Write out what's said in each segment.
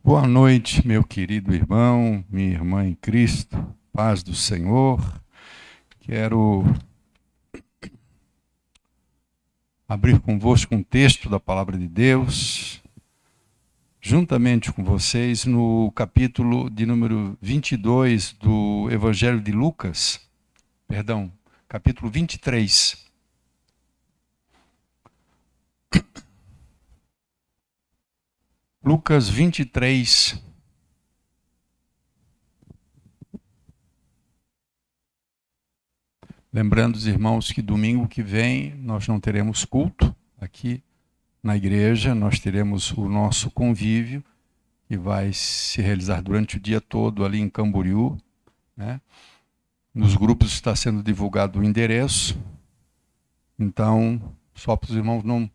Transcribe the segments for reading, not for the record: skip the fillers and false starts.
Boa noite, meu querido irmão, minha irmã em Cristo, paz do Senhor. Quero abrir convosco um texto da Palavra de Deus, juntamente com vocês, no capítulo de número 22 do Evangelho de Lucas, capítulo 23. Lucas 23. Lembrando os irmãos que domingo que vem nós não teremos culto aqui na igreja, nós teremos o nosso convívio, que vai se realizar durante o dia todo ali em Camboriú, né? Nos grupos está sendo divulgado o endereço, então, só para os irmãos não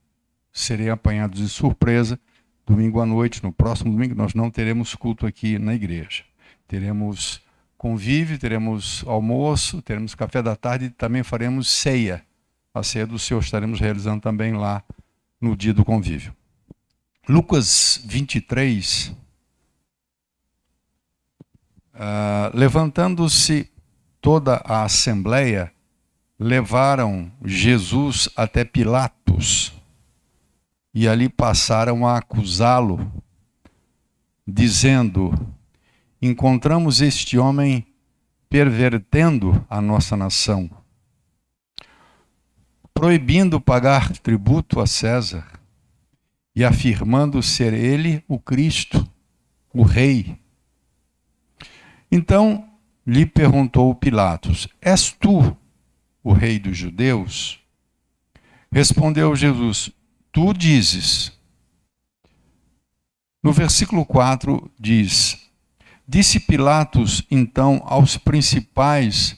serem apanhados de surpresa, domingo à noite, no próximo domingo, nós não teremos culto aqui na igreja. Teremos convívio, teremos almoço, teremos café da tarde e também faremos ceia. A ceia do Senhor estaremos realizando também lá no dia do convívio. Lucas 23, levantando-se toda a assembleia, levaram Jesus até Pilatos e ali passaram a acusá-lo, dizendo: encontramos este homem pervertendo a nossa nação, proibindo pagar tributo a César e afirmando ser ele o Cristo, o Rei. Então lhe perguntou Pilatos: és tu o Rei dos judeus? Respondeu Jesus: tu dizes. No versículo 4 diz: disse Pilatos então aos principais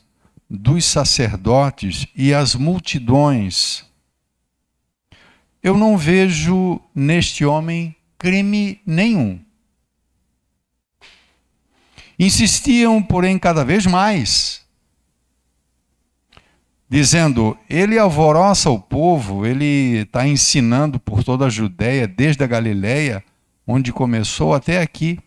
dos sacerdotes e às multidões: eu não vejo neste homem crime nenhum. Insistiam, porém, cada vez mais, dizendo: ele alvoroça o povo, ele está ensinando por toda a Judéia, desde a Galileia, onde começou, até aqui.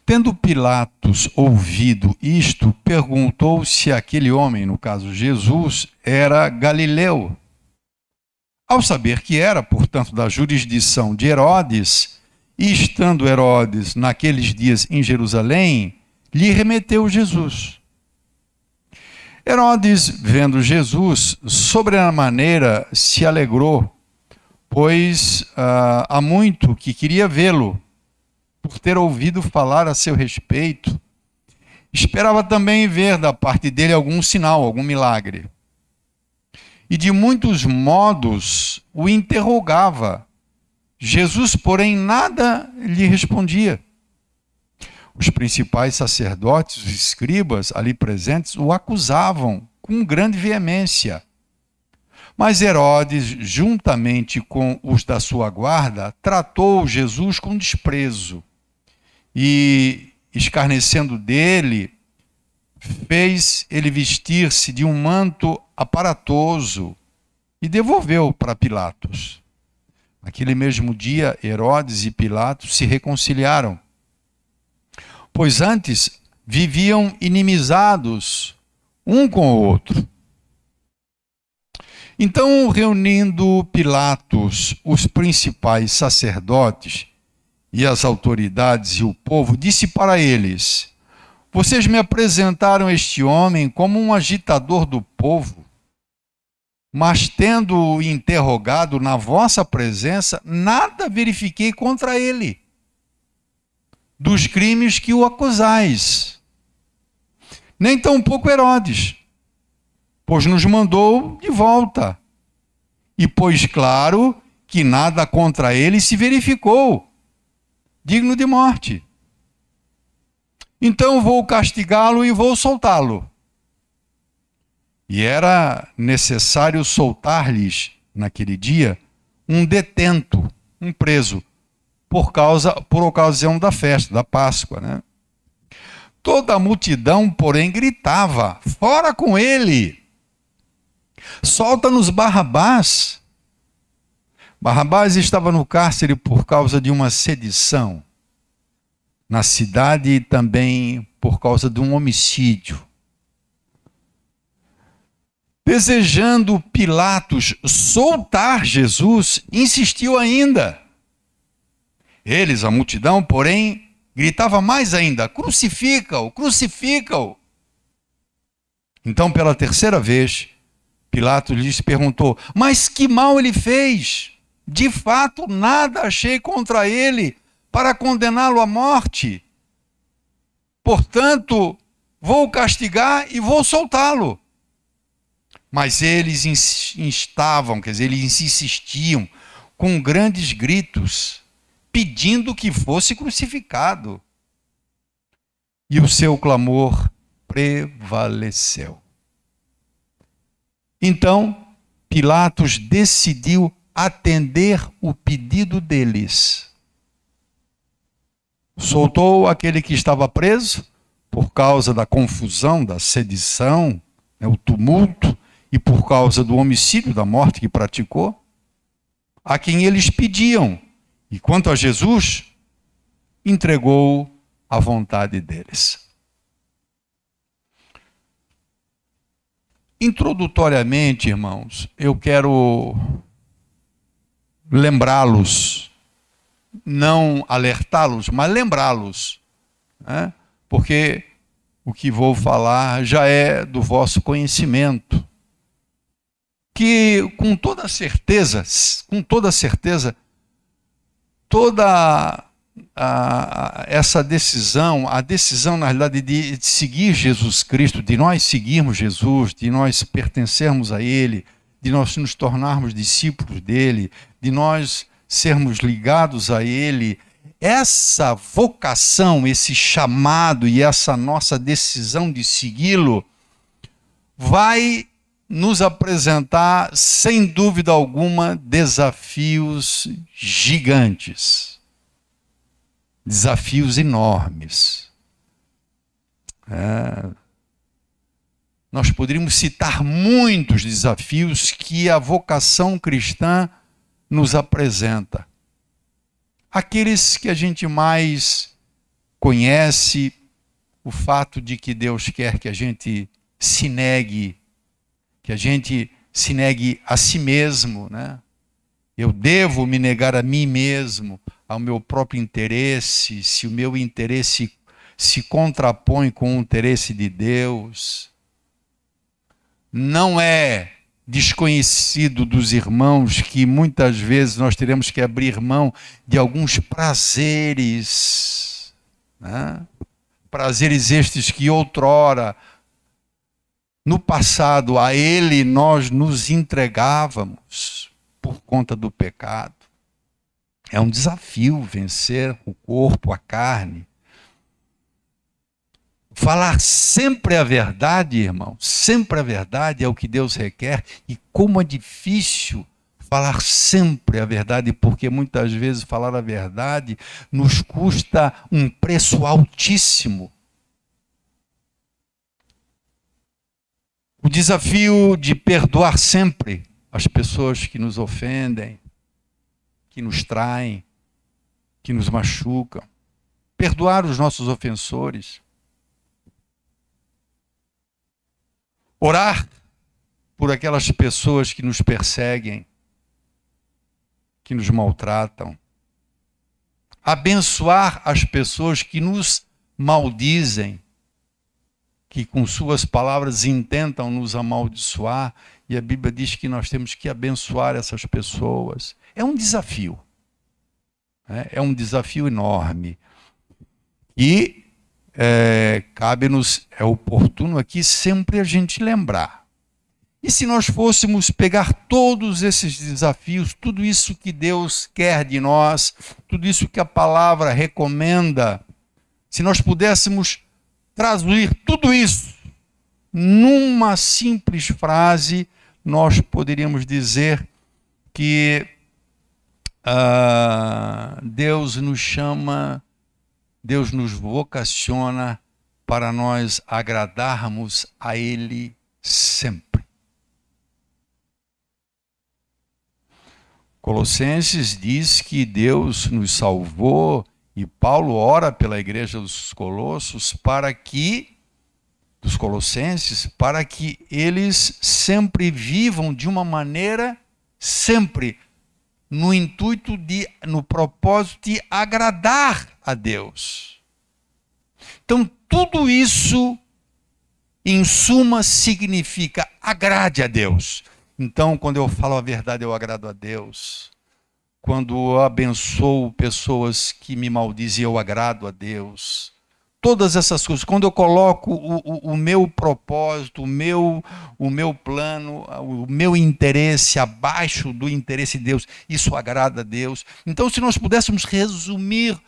Tendo Pilatos ouvido isto, perguntou se aquele homem, no caso Jesus, era galileu. Ao saber que era, portanto, da jurisdição de Herodes, e estando Herodes naqueles dias em Jerusalém, lhe remeteu Jesus. Herodes, vendo Jesus, sobremaneira se alegrou, pois há muito que queria vê-lo, por ter ouvido falar a seu respeito. Esperava também ver da parte dele algum sinal, algum milagre. E de muitos modos o interrogava. Jesus, porém, nada lhe respondia. Os principais sacerdotes, os escribas ali presentes, o acusavam com grande veemência. Mas Herodes, juntamente com os da sua guarda, tratou Jesus com desprezo e, escarnecendo dele, fez ele vestir-se de um manto aparatoso e devolveu para Pilatos. Naquele mesmo dia, Herodes e Pilatos se reconciliaram, pois antes viviam inimizados um com o outro. Então, reunindo Pilatos os principais sacerdotes e as autoridades e o povo, disse para eles: vocês me apresentaram este homem como um agitador do povo, mas tendo-o interrogado na vossa presença, nada verifiquei contra ele dos crimes que o acusais, nem tampouco Herodes, pois nos mandou de volta, e pôs claro que nada contra ele se verificou, digno de morte. Então vou castigá-lo e vou soltá-lo. E era necessário soltar-lhes, naquele dia, um detento, um preso, por ocasião da festa, da Páscoa, né? Toda a multidão, porém, gritava: fora com ele! Solta-nos Barrabás! Barrabás estava no cárcere por causa de uma sedição na cidade e também por causa de um homicídio. Desejando Pilatos soltar Jesus, insistiu ainda. Eles, a multidão, porém, gritava mais ainda: crucifica-o, crucifica-o. Então, pela terceira vez, Pilatos lhes perguntou: mas que mal ele fez? De fato, nada achei contra ele para condená-lo à morte. Portanto, vou castigar e vou soltá-lo. Mas eles instavam, quer dizer, eles insistiam com grandes gritos, pedindo que fosse crucificado. E o seu clamor prevaleceu. Então, Pilatos decidiu atender o pedido deles. Soltou aquele que estava preso por causa da confusão, da sedição, o tumulto, e por causa do homicídio, da morte que praticou, a quem eles pediam. E quanto a Jesus, entregou à vontade deles. Introdutoriamente, irmãos, eu quero lembrá-los, não alertá-los, mas lembrá-los, né? Porque o que vou falar já é do vosso conhecimento, que com toda certeza, toda essa decisão, a decisão na realidade de seguir Jesus Cristo, de nós seguirmos Jesus, de nós pertencermos a Ele, de nós nos tornarmos discípulos dele, de nós sermos ligados a Ele, essa vocação, esse chamado e essa nossa decisão de segui-lo vai nos apresentar, sem dúvida alguma, desafios gigantes, desafios enormes. Nós poderíamos citar muitos desafios que a vocação cristã nos apresenta. Aqueles que a gente mais conhece, o fato de que Deus quer que a gente se negue, que a gente se negue a si mesmo, né? Eu devo me negar a mim mesmo, ao meu próprio interesse, se o meu interesse se contrapõe com o interesse de Deus. Não é desconhecido dos irmãos que muitas vezes nós teremos que abrir mão de alguns prazeres, né? Prazeres estes que outrora, no passado, a Ele nós nos entregávamos por conta do pecado. É um desafio vencer o corpo, a carne. Falar sempre a verdade, irmão, sempre a verdade é o que Deus requer. E como é difícil falar sempre a verdade, porque muitas vezes falar a verdade nos custa um preço altíssimo. O desafio de perdoar sempre as pessoas que nos ofendem, que nos traem, que nos machucam. Perdoar os nossos ofensores. Orar por aquelas pessoas que nos perseguem, que nos maltratam. Abençoar as pessoas que nos maldizem, que com suas palavras intentam nos amaldiçoar, e a Bíblia diz que nós temos que abençoar essas pessoas. É um desafio. É um desafio enorme. E cabe-nos, é oportuno aqui sempre a gente lembrar. E se nós fôssemos pegar todos esses desafios, tudo isso que Deus quer de nós, tudo isso que a palavra recomenda, se nós pudéssemos traduzir tudo isso numa simples frase, nós poderíamos dizer que Deus nos chama, Deus nos vocaciona para nós agradarmos a Ele sempre. Colossenses diz que Deus nos salvou e Paulo ora pela igreja dos Colossos dos Colossenses, para que eles sempre vivam de uma maneira, sempre no intuito no propósito de agradar a Deus. Então, tudo isso, em suma, significa agrade a Deus. Então, quando eu falo a verdade, eu agrado a Deus. Quando eu abençoo pessoas que me maldizem, eu agrado a Deus. Todas essas coisas. Quando eu coloco o meu propósito, o meu plano, o meu interesse abaixo do interesse de Deus, isso agrada a Deus. Então, se nós pudéssemos resumir,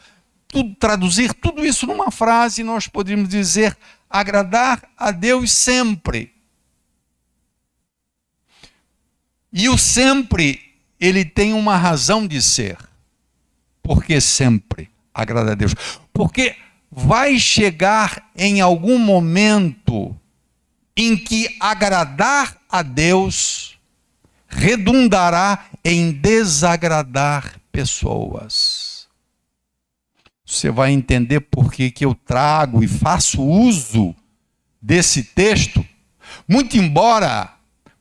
traduzir tudo isso numa frase, nós poderíamos dizer: agradar a Deus sempre. E o sempre, ele tem uma razão de ser. Por que sempre agrada a Deus? Porque vai chegar em algum momento em que agradar a Deus redundará em desagradar pessoas. Você vai entender por que eu trago e faço uso desse texto, muito embora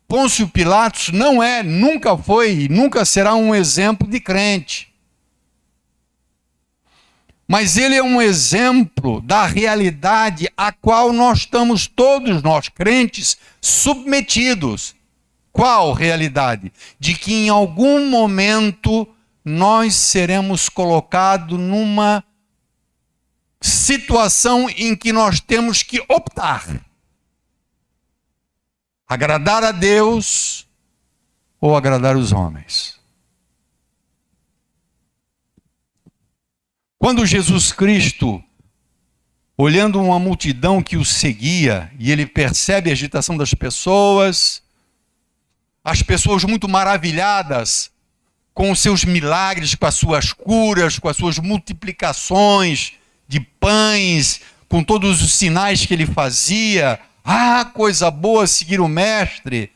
Pôncio Pilatos nunca foi e nunca será um exemplo de crente. Mas ele é um exemplo da realidade a qual nós estamos todos, nós crentes, submetidos. Qual realidade? De que em algum momento nós seremos colocados numa situação em que nós temos que optar. Agradar a Deus ou agradar os homens. Quando Jesus Cristo, olhando uma multidão que o seguia, e ele percebe a agitação das pessoas, as pessoas muito maravilhadas com os seus milagres, com as suas curas, com as suas multiplicações de pães, com todos os sinais que ele fazia. Ah, coisa boa seguir o mestre.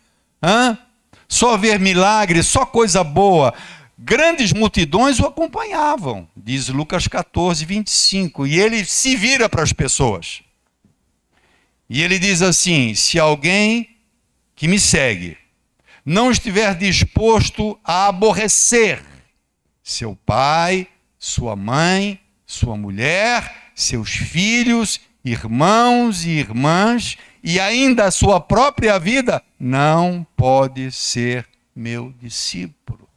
Só ver milagres, só coisa boa. Grandes multidões o acompanhavam, diz Lucas 14, 25. E ele se vira para as pessoas. E ele diz assim: se alguém que me segue não estiver disposto a aborrecer seu pai, sua mãe, sua mulher, seus filhos, irmãos e irmãs, e ainda a sua própria vida, não pode ser meu discípulo.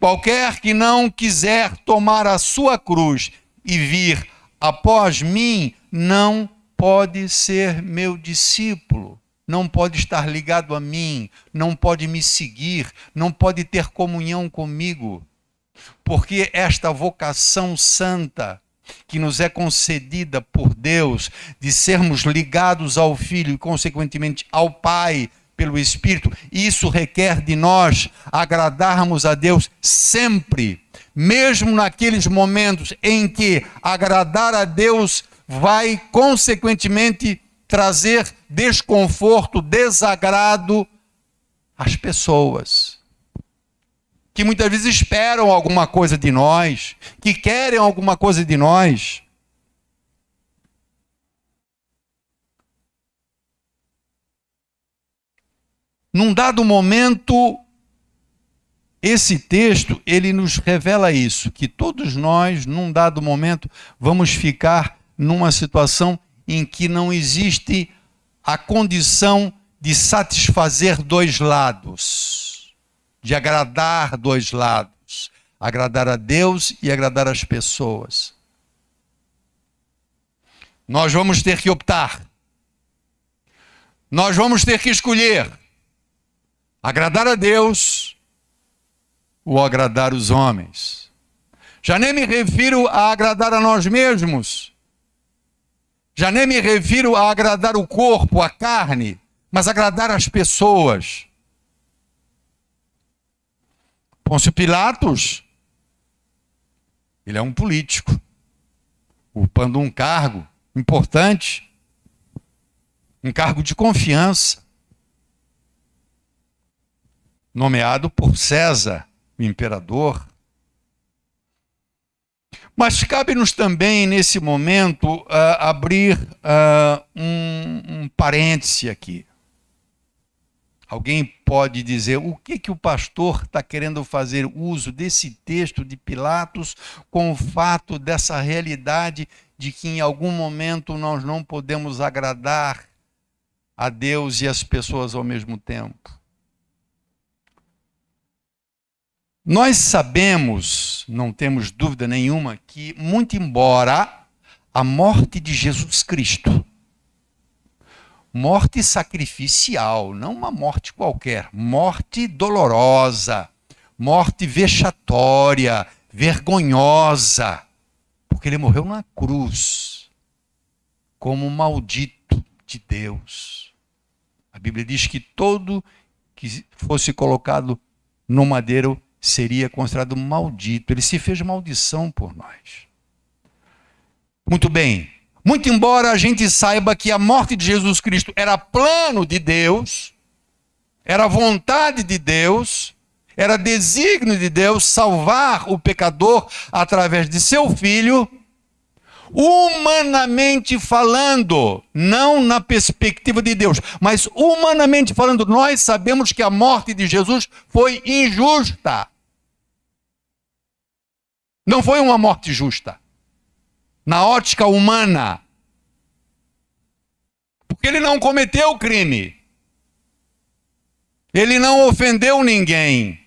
Qualquer que não quiser tomar a sua cruz e vir após mim, não pode ser meu discípulo, não pode estar ligado a mim, não pode me seguir, não pode ter comunhão comigo, porque esta vocação santa que nos é concedida por Deus, de sermos ligados ao Filho e, consequentemente, ao Pai, pelo Espírito, isso requer de nós agradarmos a Deus sempre, mesmo naqueles momentos em que agradar a Deus vai, consequentemente, trazer desconforto, desagrado às pessoas, que muitas vezes esperam alguma coisa de nós, que querem alguma coisa de nós. Num dado momento, esse texto, ele nos revela isso, que todos nós, num dado momento, vamos ficar numa situação em que não existe a condição de satisfazer dois lados, de agradar dois lados, agradar a Deus e agradar as pessoas. Nós vamos ter que optar. Nós vamos ter que escolher agradar a Deus ou agradar os homens. Já nem me refiro a agradar a nós mesmos. Já nem me refiro a agradar o corpo, a carne, mas agradar as pessoas. Pôncio Pilatos, ele é um político, ocupando um cargo importante, um cargo de confiança. nomeado por César, o imperador. Mas cabe-nos também, nesse momento, abrir um parêntese aqui. Alguém pode dizer o que o pastor está querendo fazer uso desse texto de Pilatos com o fato dessa realidade de que em algum momento nós não podemos agradar a Deus e as pessoas ao mesmo tempo. Nós sabemos, não temos dúvida nenhuma, que muito embora a morte de Jesus Cristo, morte sacrificial, não uma morte qualquer, morte dolorosa, morte vexatória, vergonhosa, porque ele morreu na cruz, como um maldito de Deus. A Bíblia diz que todo que fosse colocado no madeiro seria considerado maldito. Ele se fez maldição por nós. Muito bem. Muito embora a gente saiba que a morte de Jesus Cristo era plano de Deus, era vontade de Deus, era desígnio de Deus salvar o pecador através de seu Filho, humanamente falando, não na perspectiva de Deus, mas humanamente falando, nós sabemos que a morte de Jesus foi injusta. Não foi uma morte justa. Na ótica humana. Porque ele não cometeu crime. Ele não ofendeu ninguém.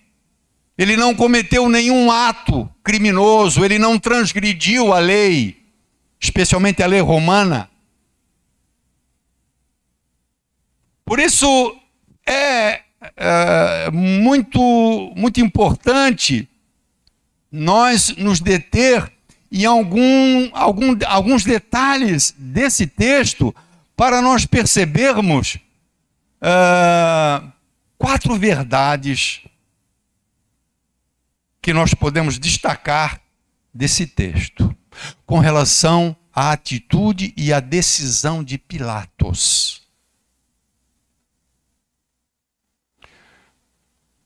Ele não cometeu nenhum ato criminoso. Ele não transgrediu a lei, especialmente a lei romana. Por isso é muito importante nós nos deter em alguns detalhes desse texto para nós percebermos 4 verdades que nós podemos destacar desse texto com relação à atitude e à decisão de Pilatos.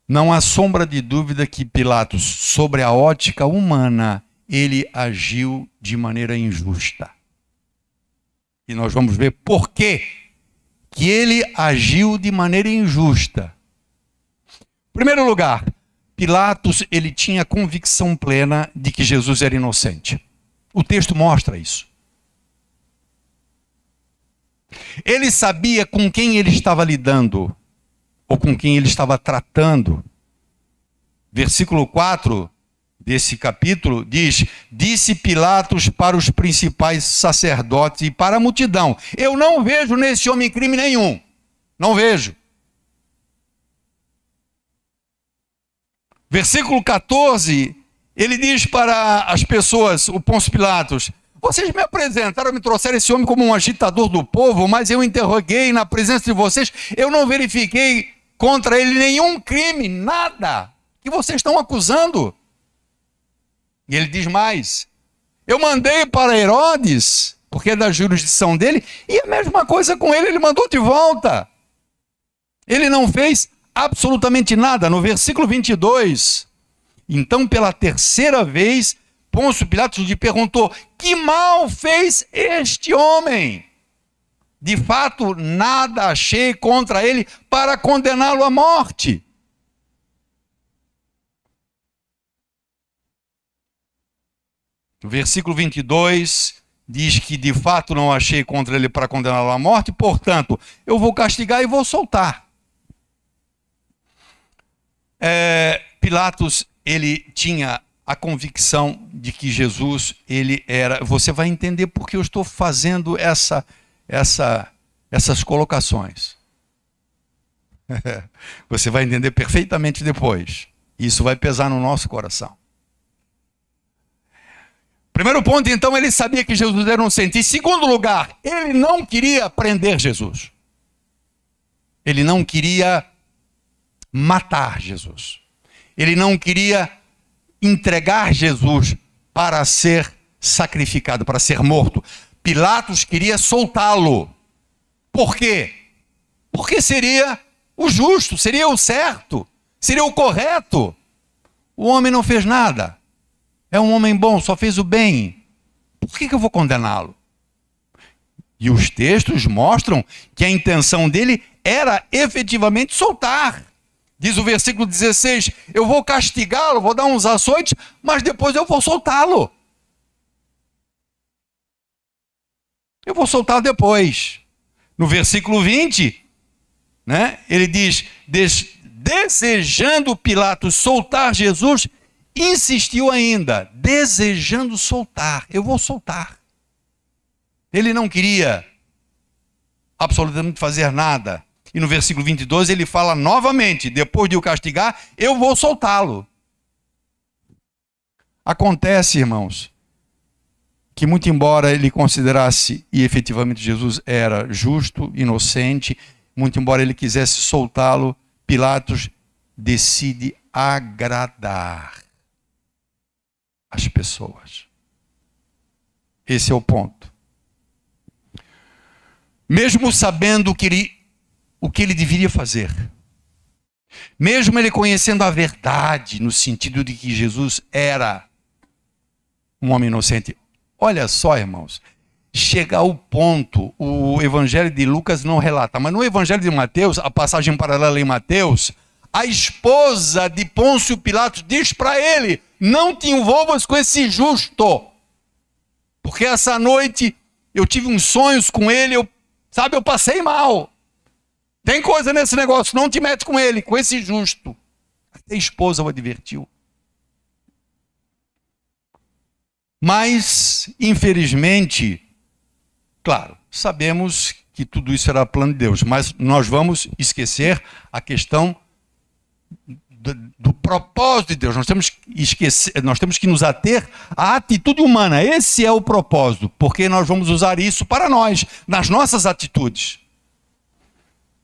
Não há sombra de dúvida que Pilatos, sobre a ótica humana, ele agiu de maneira injusta. E nós vamos ver por quê que ele agiu de maneira injusta. Em primeiro lugar, Pilatos ele tinha convicção plena de que Jesus era inocente. O texto mostra isso. Ele sabia com quem ele estava lidando, ou com quem ele estava tratando. Versículo 4 desse capítulo diz: disse Pilatos para os principais sacerdotes e para a multidão: eu não vejo nesse homem crime nenhum. Não vejo. Versículo 14, ele diz para as pessoas, o Pôncio Pilatos: vocês me apresentaram, me trouxeram esse homem como um agitador do povo, mas eu interroguei na presença de vocês, eu não verifiquei contra ele nenhum crime, nada que vocês estão acusando. E ele diz mais: eu mandei para Herodes, porque é da jurisdição dele, e a mesma coisa com ele, ele mandou de volta. Ele não fez absolutamente nada. No versículo 22, então pela terceira vez, Pôncio Pilatos lhe perguntou: que mal fez este homem? De fato, nada achei contra ele para condená-lo à morte. O versículo 22 diz que de fato não achei contra ele para condená-lo à morte, portanto, eu vou castigar e vou soltar. Pilatos, ele tinha a convicção de que Jesus, ele era... Você vai entender porque eu estou fazendo essas colocações. Você vai entender perfeitamente depois. Isso vai pesar no nosso coração. Primeiro ponto, então, ele sabia que Jesus era inocente. Em segundo lugar, ele não queria prender Jesus. Ele não queria matar Jesus. Ele não queria entregar Jesus para ser sacrificado, para ser morto. Pilatos queria soltá-lo. Por quê? Porque seria o justo, seria o certo. Seria o correto. O homem não fez nada. É um homem bom, só fez o bem. Por que eu vou condená-lo? E os textos mostram que a intenção dele era efetivamente soltar. Diz o versículo 16, eu vou castigá-lo, vou dar uns açoites, mas depois eu vou soltá-lo. Eu vou soltá-lo depois. No versículo 20, né, ele diz, desejando Pilatos soltar Jesus, insistiu ainda, desejando soltar, eu vou soltar. Ele não queria absolutamente fazer nada. E no versículo 22 ele fala novamente, depois de o castigar, eu vou soltá-lo. Acontece, irmãos, que muito embora ele considerasse, e efetivamente Jesus era justo, inocente, muito embora ele quisesse soltá-lo, Pilatos decide agradar as pessoas. Esse é o ponto. Mesmo sabendo o que ele deveria fazer, mesmo ele conhecendo a verdade, no sentido de que Jesus era um homem inocente. Olha só, irmãos, chega ao ponto, o Evangelho de Lucas não relata, mas no Evangelho de Mateus, a passagem paralela em Mateus, a esposa de Pôncio Pilatos diz para ele, não te envolvas com esse justo, porque essa noite eu tive uns sonhos com ele, eu passei mal. Tem coisa nesse negócio, não te mete com ele, com esse justo. Até a esposa o advertiu. Mas, infelizmente, claro, sabemos que tudo isso era plano de Deus, mas nós vamos esquecer a questão do propósito de Deus. Nós temos que nos ater à atitude humana. Esse é o propósito, porque nós vamos usar isso para nós, nas nossas atitudes.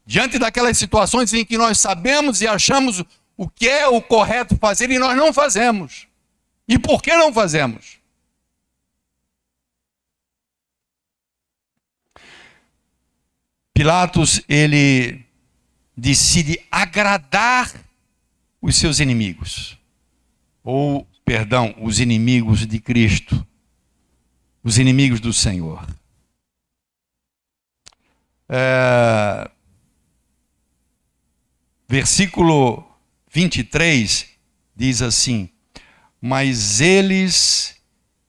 Diante daquelas situações em que nós sabemos e achamos o que é o correto fazer e nós não fazemos. E por que não fazemos? Pilatos, ele decide agradar os seus inimigos. Os inimigos de Cristo. Os inimigos do Senhor. Versículo 23 diz assim, mas eles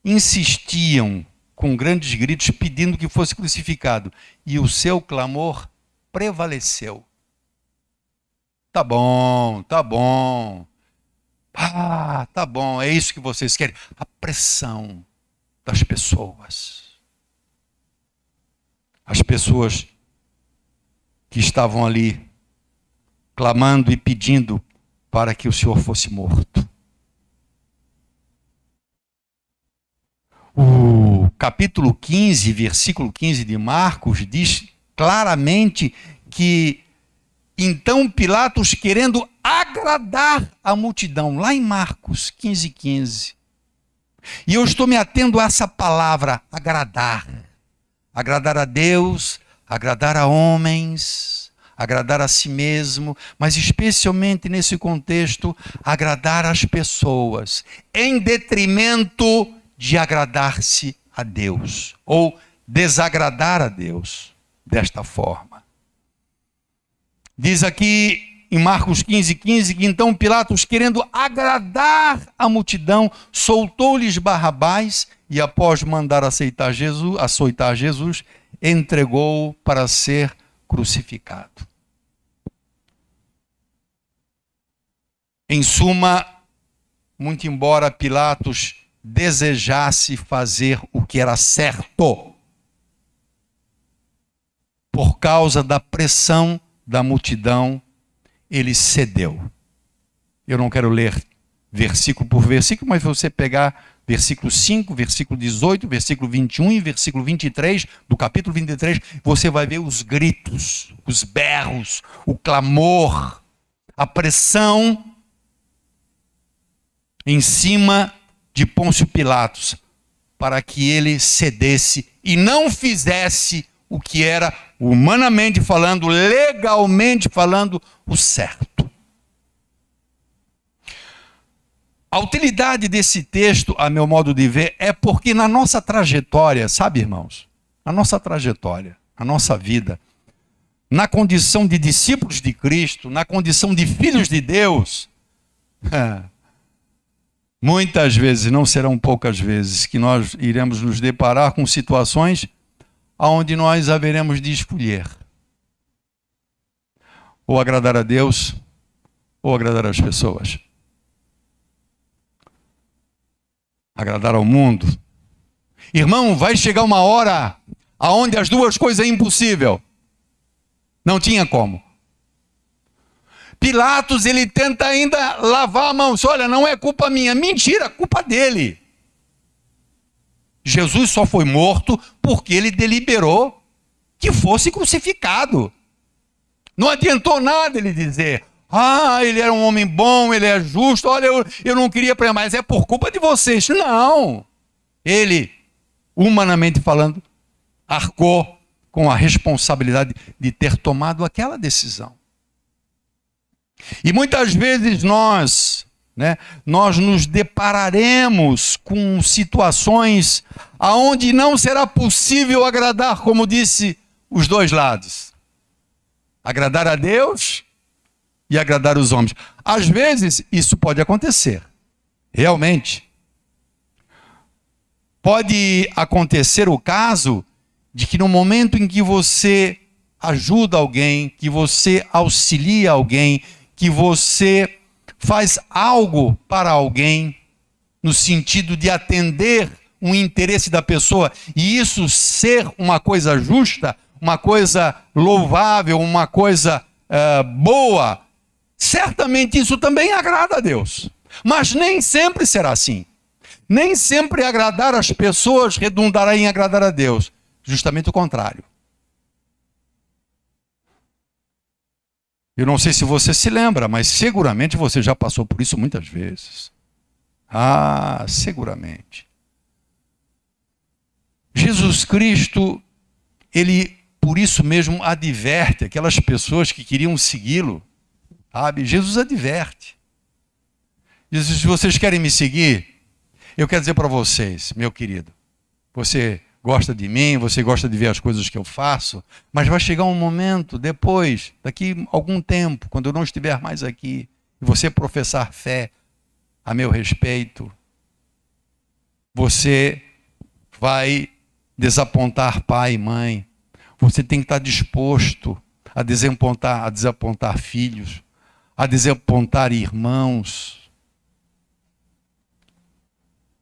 insistiam com grandes gritos pedindo que fosse crucificado, e o seu clamor prevaleceu. Tá bom, tá bom. Tá bom, é isso que vocês querem. A pressão das pessoas. As pessoas que estavam ali clamando e pedindo para que o Senhor fosse morto. O capítulo 15, versículo 15 de Marcos, diz claramente que então Pilatos, querendo agradar a multidão, lá em Marcos 15:15. E eu estou me atendo a essa palavra, agradar. Agradar a Deus, agradar a homens, agradar a si mesmo, mas especialmente nesse contexto, agradar as pessoas, em detrimento de agradar-se a Deus, ou desagradar a Deus desta forma. Diz aqui em Marcos 15:15 que então Pilatos, querendo agradar a multidão, soltou-lhes Barrabás e após mandar açoitar Jesus, entregou-o para ser crucificado. Em suma, muito embora Pilatos desejasse fazer o que era certo, por causa da pressão da multidão, ele cedeu. Eu não quero ler versículo por versículo, mas você pegar versículo 5, versículo 18, versículo 21 e versículo 23, do capítulo 23, você vai ver os gritos, os berros, o clamor, a pressão em cima de Pôncio Pilatos, para que ele cedesse e não fizesse o que era, humanamente falando, legalmente falando, o certo. A utilidade desse texto, a meu modo de ver, é porque na nossa trajetória, sabe, irmãos? Na nossa trajetória, na nossa vida, na condição de discípulos de Cristo, na condição de filhos de Deus, muitas vezes, não serão poucas vezes, que nós iremos nos deparar com situações onde nós haveremos de escolher ou agradar a Deus ou agradar as pessoas. Agradar ao mundo. Irmão, vai chegar uma hora aonde as duas coisas é impossível. Não tinha como. Pilatos, ele tenta ainda lavar a mão. Olha, não é culpa minha. Mentira, culpa dele. Jesus só foi morto porque ele deliberou que fosse crucificado. Não adiantou nada ele dizer: ele era um homem bom, ele é justo, olha, eu não queria pregar, mas é por culpa de vocês. Não. Ele, humanamente falando, arcou com a responsabilidade de ter tomado aquela decisão. E muitas vezes nós nos depararemos com situações aonde não será possível agradar, como disse, os dois lados. Agradar a Deus e agradar os homens. Às vezes isso pode acontecer, realmente. Pode acontecer o caso de que no momento em que você ajuda alguém, que você auxilia alguém, que você faz algo para alguém, no sentido de atender um interesse da pessoa, e isso ser uma coisa justa, uma coisa louvável, uma coisa boa, certamente isso também agrada a Deus. Mas nem sempre será assim. Nem sempre agradar as pessoas redundará em agradar a Deus. Justamente o contrário. Eu não sei se você se lembra, mas seguramente você já passou por isso muitas vezes. Seguramente. Jesus Cristo, ele por isso mesmo adverte aquelas pessoas que queriam segui-lo. Sabe? Jesus adverte. Diz: se vocês querem me seguir, eu quero dizer para vocês, meu querido, você gosta de mim, você gosta de ver as coisas que eu faço, mas vai chegar um momento depois, daqui a algum tempo, quando eu não estiver mais aqui, e você professar fé a meu respeito, você vai desapontar pai e mãe. Você tem que estar disposto a desapontar filhos, a desapontar irmãos,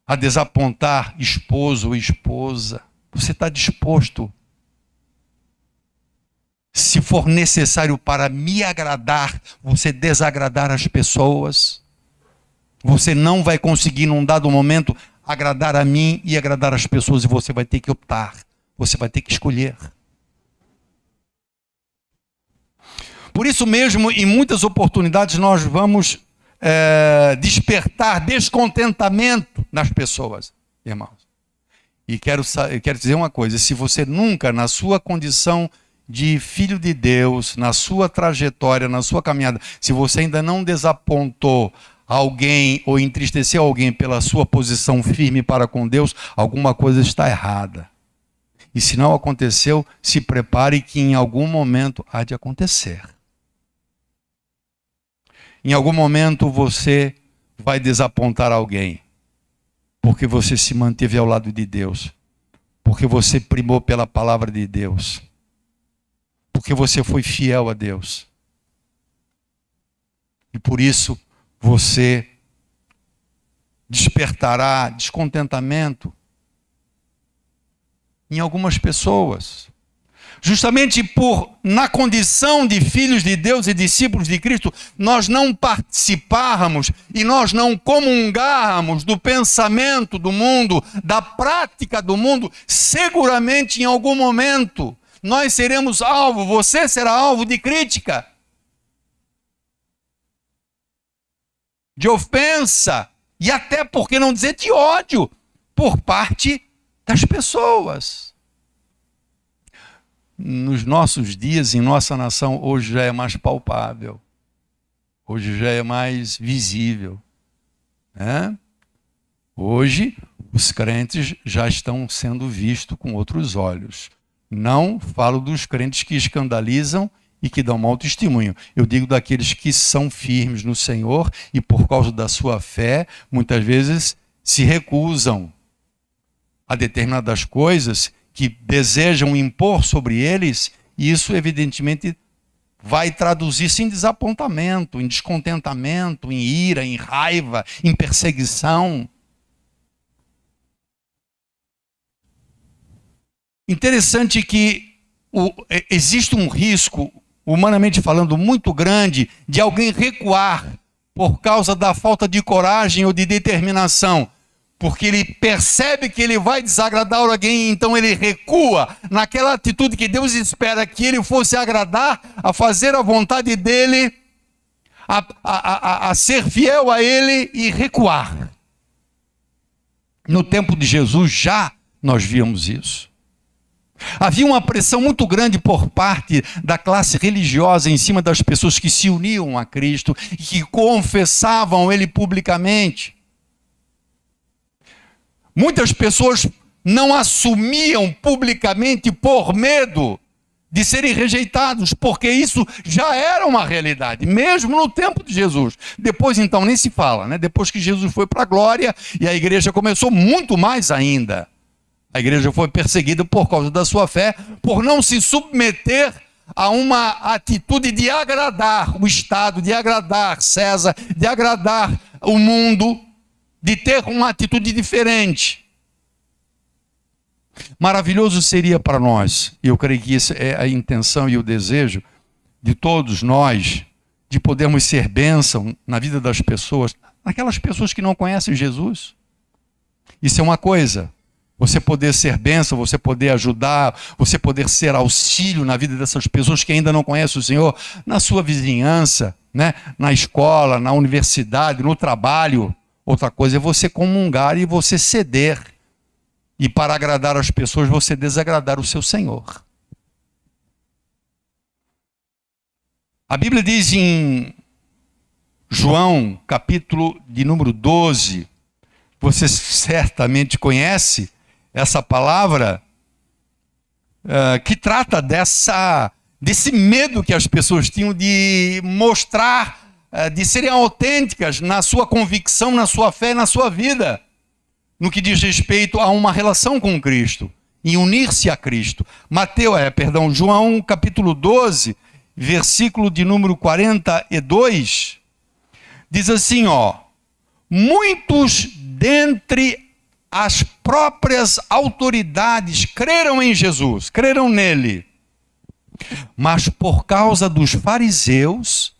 a desapontar esposo ou esposa. Você está disposto, se for necessário para me agradar, você desagradar as pessoas? Você não vai conseguir num dado momento agradar a mim e agradar as pessoas, e você vai ter que optar, você vai ter que escolher. Por isso mesmo, em muitas oportunidades, nós vamos despertar descontentamento nas pessoas, irmãos. E quero dizer uma coisa: se você nunca, na sua condição de filho de Deus, na sua trajetória, na sua caminhada, se você ainda não desapontou alguém ou entristeceu alguém pela sua posição firme para com Deus, alguma coisa está errada. E se não aconteceu, se prepare que em algum momento há de acontecer. Em algum momento você vai desapontar alguém, porque você se manteve ao lado de Deus, porque você primou pela palavra de Deus, porque você foi fiel a Deus. E por isso você despertará descontentamento em algumas pessoas. Justamente por, na condição de filhos de Deus e discípulos de Cristo, nós não participarmos e nós não comungarmos do pensamento do mundo, da prática do mundo, seguramente em algum momento nós seremos alvo, você será alvo de crítica, de ofensa e até, por que não dizer, de ódio por parte das pessoas. Nos nossos dias, em nossa nação, hoje já é mais palpável, hoje já é mais visível. né? Hoje, os crentes já estão sendo vistos com outros olhos. Não falo dos crentes que escandalizam e que dão mau testemunho. Eu digo daqueles que são firmes no Senhor e, por causa da sua fé, muitas vezes se recusam a determinadas coisas que desejam impor sobre eles, e isso, evidentemente, vai traduzir-se em desapontamento, em descontentamento, em ira, em raiva, em perseguição. Interessante que existe um risco, humanamente falando, muito grande de alguém recuar por causa da falta de coragem ou de determinação, porque ele percebe que ele vai desagradar alguém, então ele recua naquela atitude que Deus espera que ele fosse agradar, a fazer a vontade dele, a ser fiel a ele e recuar. No tempo de Jesus já nós víamos isso. Havia uma pressão muito grande por parte da classe religiosa em cima das pessoas que se uniam a Cristo e que confessavam Ele publicamente. Muitas pessoas não assumiam publicamente por medo de serem rejeitados, porque isso já era uma realidade, mesmo no tempo de Jesus. Depois, então, nem se fala, né? Depois que Jesus foi para a glória e a igreja começou, muito mais ainda. A igreja foi perseguida por causa da sua fé, por não se submeter a uma atitude de agradar o Estado, de agradar César, de agradar o mundo, de ter uma atitude diferente. Maravilhoso seria para nós, e eu creio que essa é a intenção e o desejo de todos nós, de podermos ser bênção na vida das pessoas, naquelas pessoas que não conhecem Jesus. Isso é uma coisa. Você poder ser bênção, você poder ajudar, você poder ser auxílio na vida dessas pessoas que ainda não conhecem o Senhor, na sua vizinhança, né? Na escola, na universidade, no trabalho. Outra coisa é você comungar e você ceder. E para agradar as pessoas, você desagradar o seu Senhor. A Bíblia diz em João, capítulo de número 12, você certamente conhece essa palavra, que trata desse medo que as pessoas tinham de mostrar, de serem autênticas na sua convicção, na sua fé, na sua vida, no que diz respeito a uma relação com Cristo, em unir-se a Cristo. João capítulo 12, versículo de número 42, diz assim, muitos dentre as próprias autoridades creram em Jesus, creram nele, mas por causa dos fariseus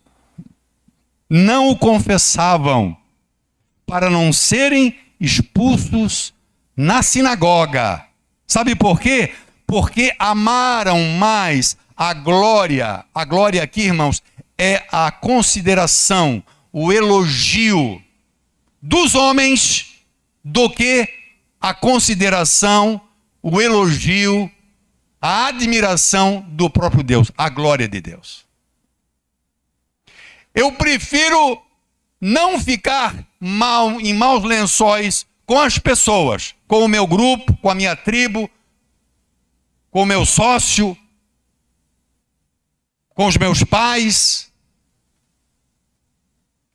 não o confessavam, para não serem expulsos na sinagoga. Sabe por quê? Porque amaram mais a glória. A glória aqui, irmãos, é a consideração, o elogio dos homens do que a consideração, o elogio, a admiração do próprio Deus, a glória de Deus. Eu prefiro não ficar em maus lençóis com as pessoas, com o meu grupo, com a minha tribo, com o meu sócio, com os meus pais,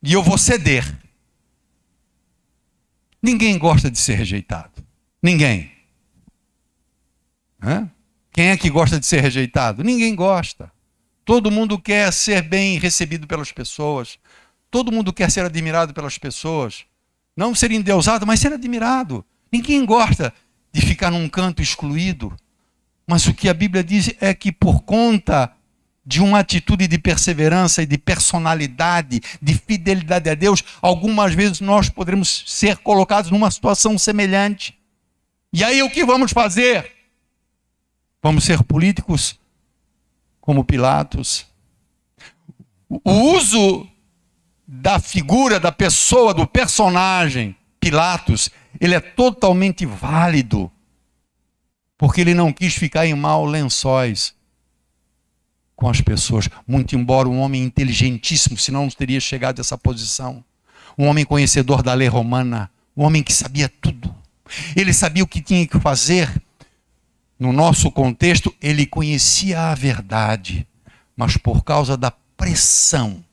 e eu vou ceder. Ninguém gosta de ser rejeitado. Ninguém. Quem é que gosta de ser rejeitado? Ninguém gosta. Todo mundo quer ser bem recebido pelas pessoas. Todo mundo quer ser admirado pelas pessoas. Não ser endeusado, mas ser admirado. Ninguém gosta de ficar num canto excluído. Mas o que a Bíblia diz é que por conta de uma atitude de perseverança e de personalidade, de fidelidade a Deus, algumas vezes nós poderemos ser colocados numa situação semelhante. E aí o que vamos fazer? Vamos ser políticos como Pilatos. O uso da figura, da pessoa, do personagem Pilatos, ele é totalmente válido, porque ele não quis ficar em maus lençóis com as pessoas, muito embora um homem inteligentíssimo, senão não teria chegado a essa posição. um homem conhecedor da lei romana, um homem que sabia tudo. Ele sabia o que tinha que fazer. No nosso contexto, ele conhecia a verdade, mas por causa da pressão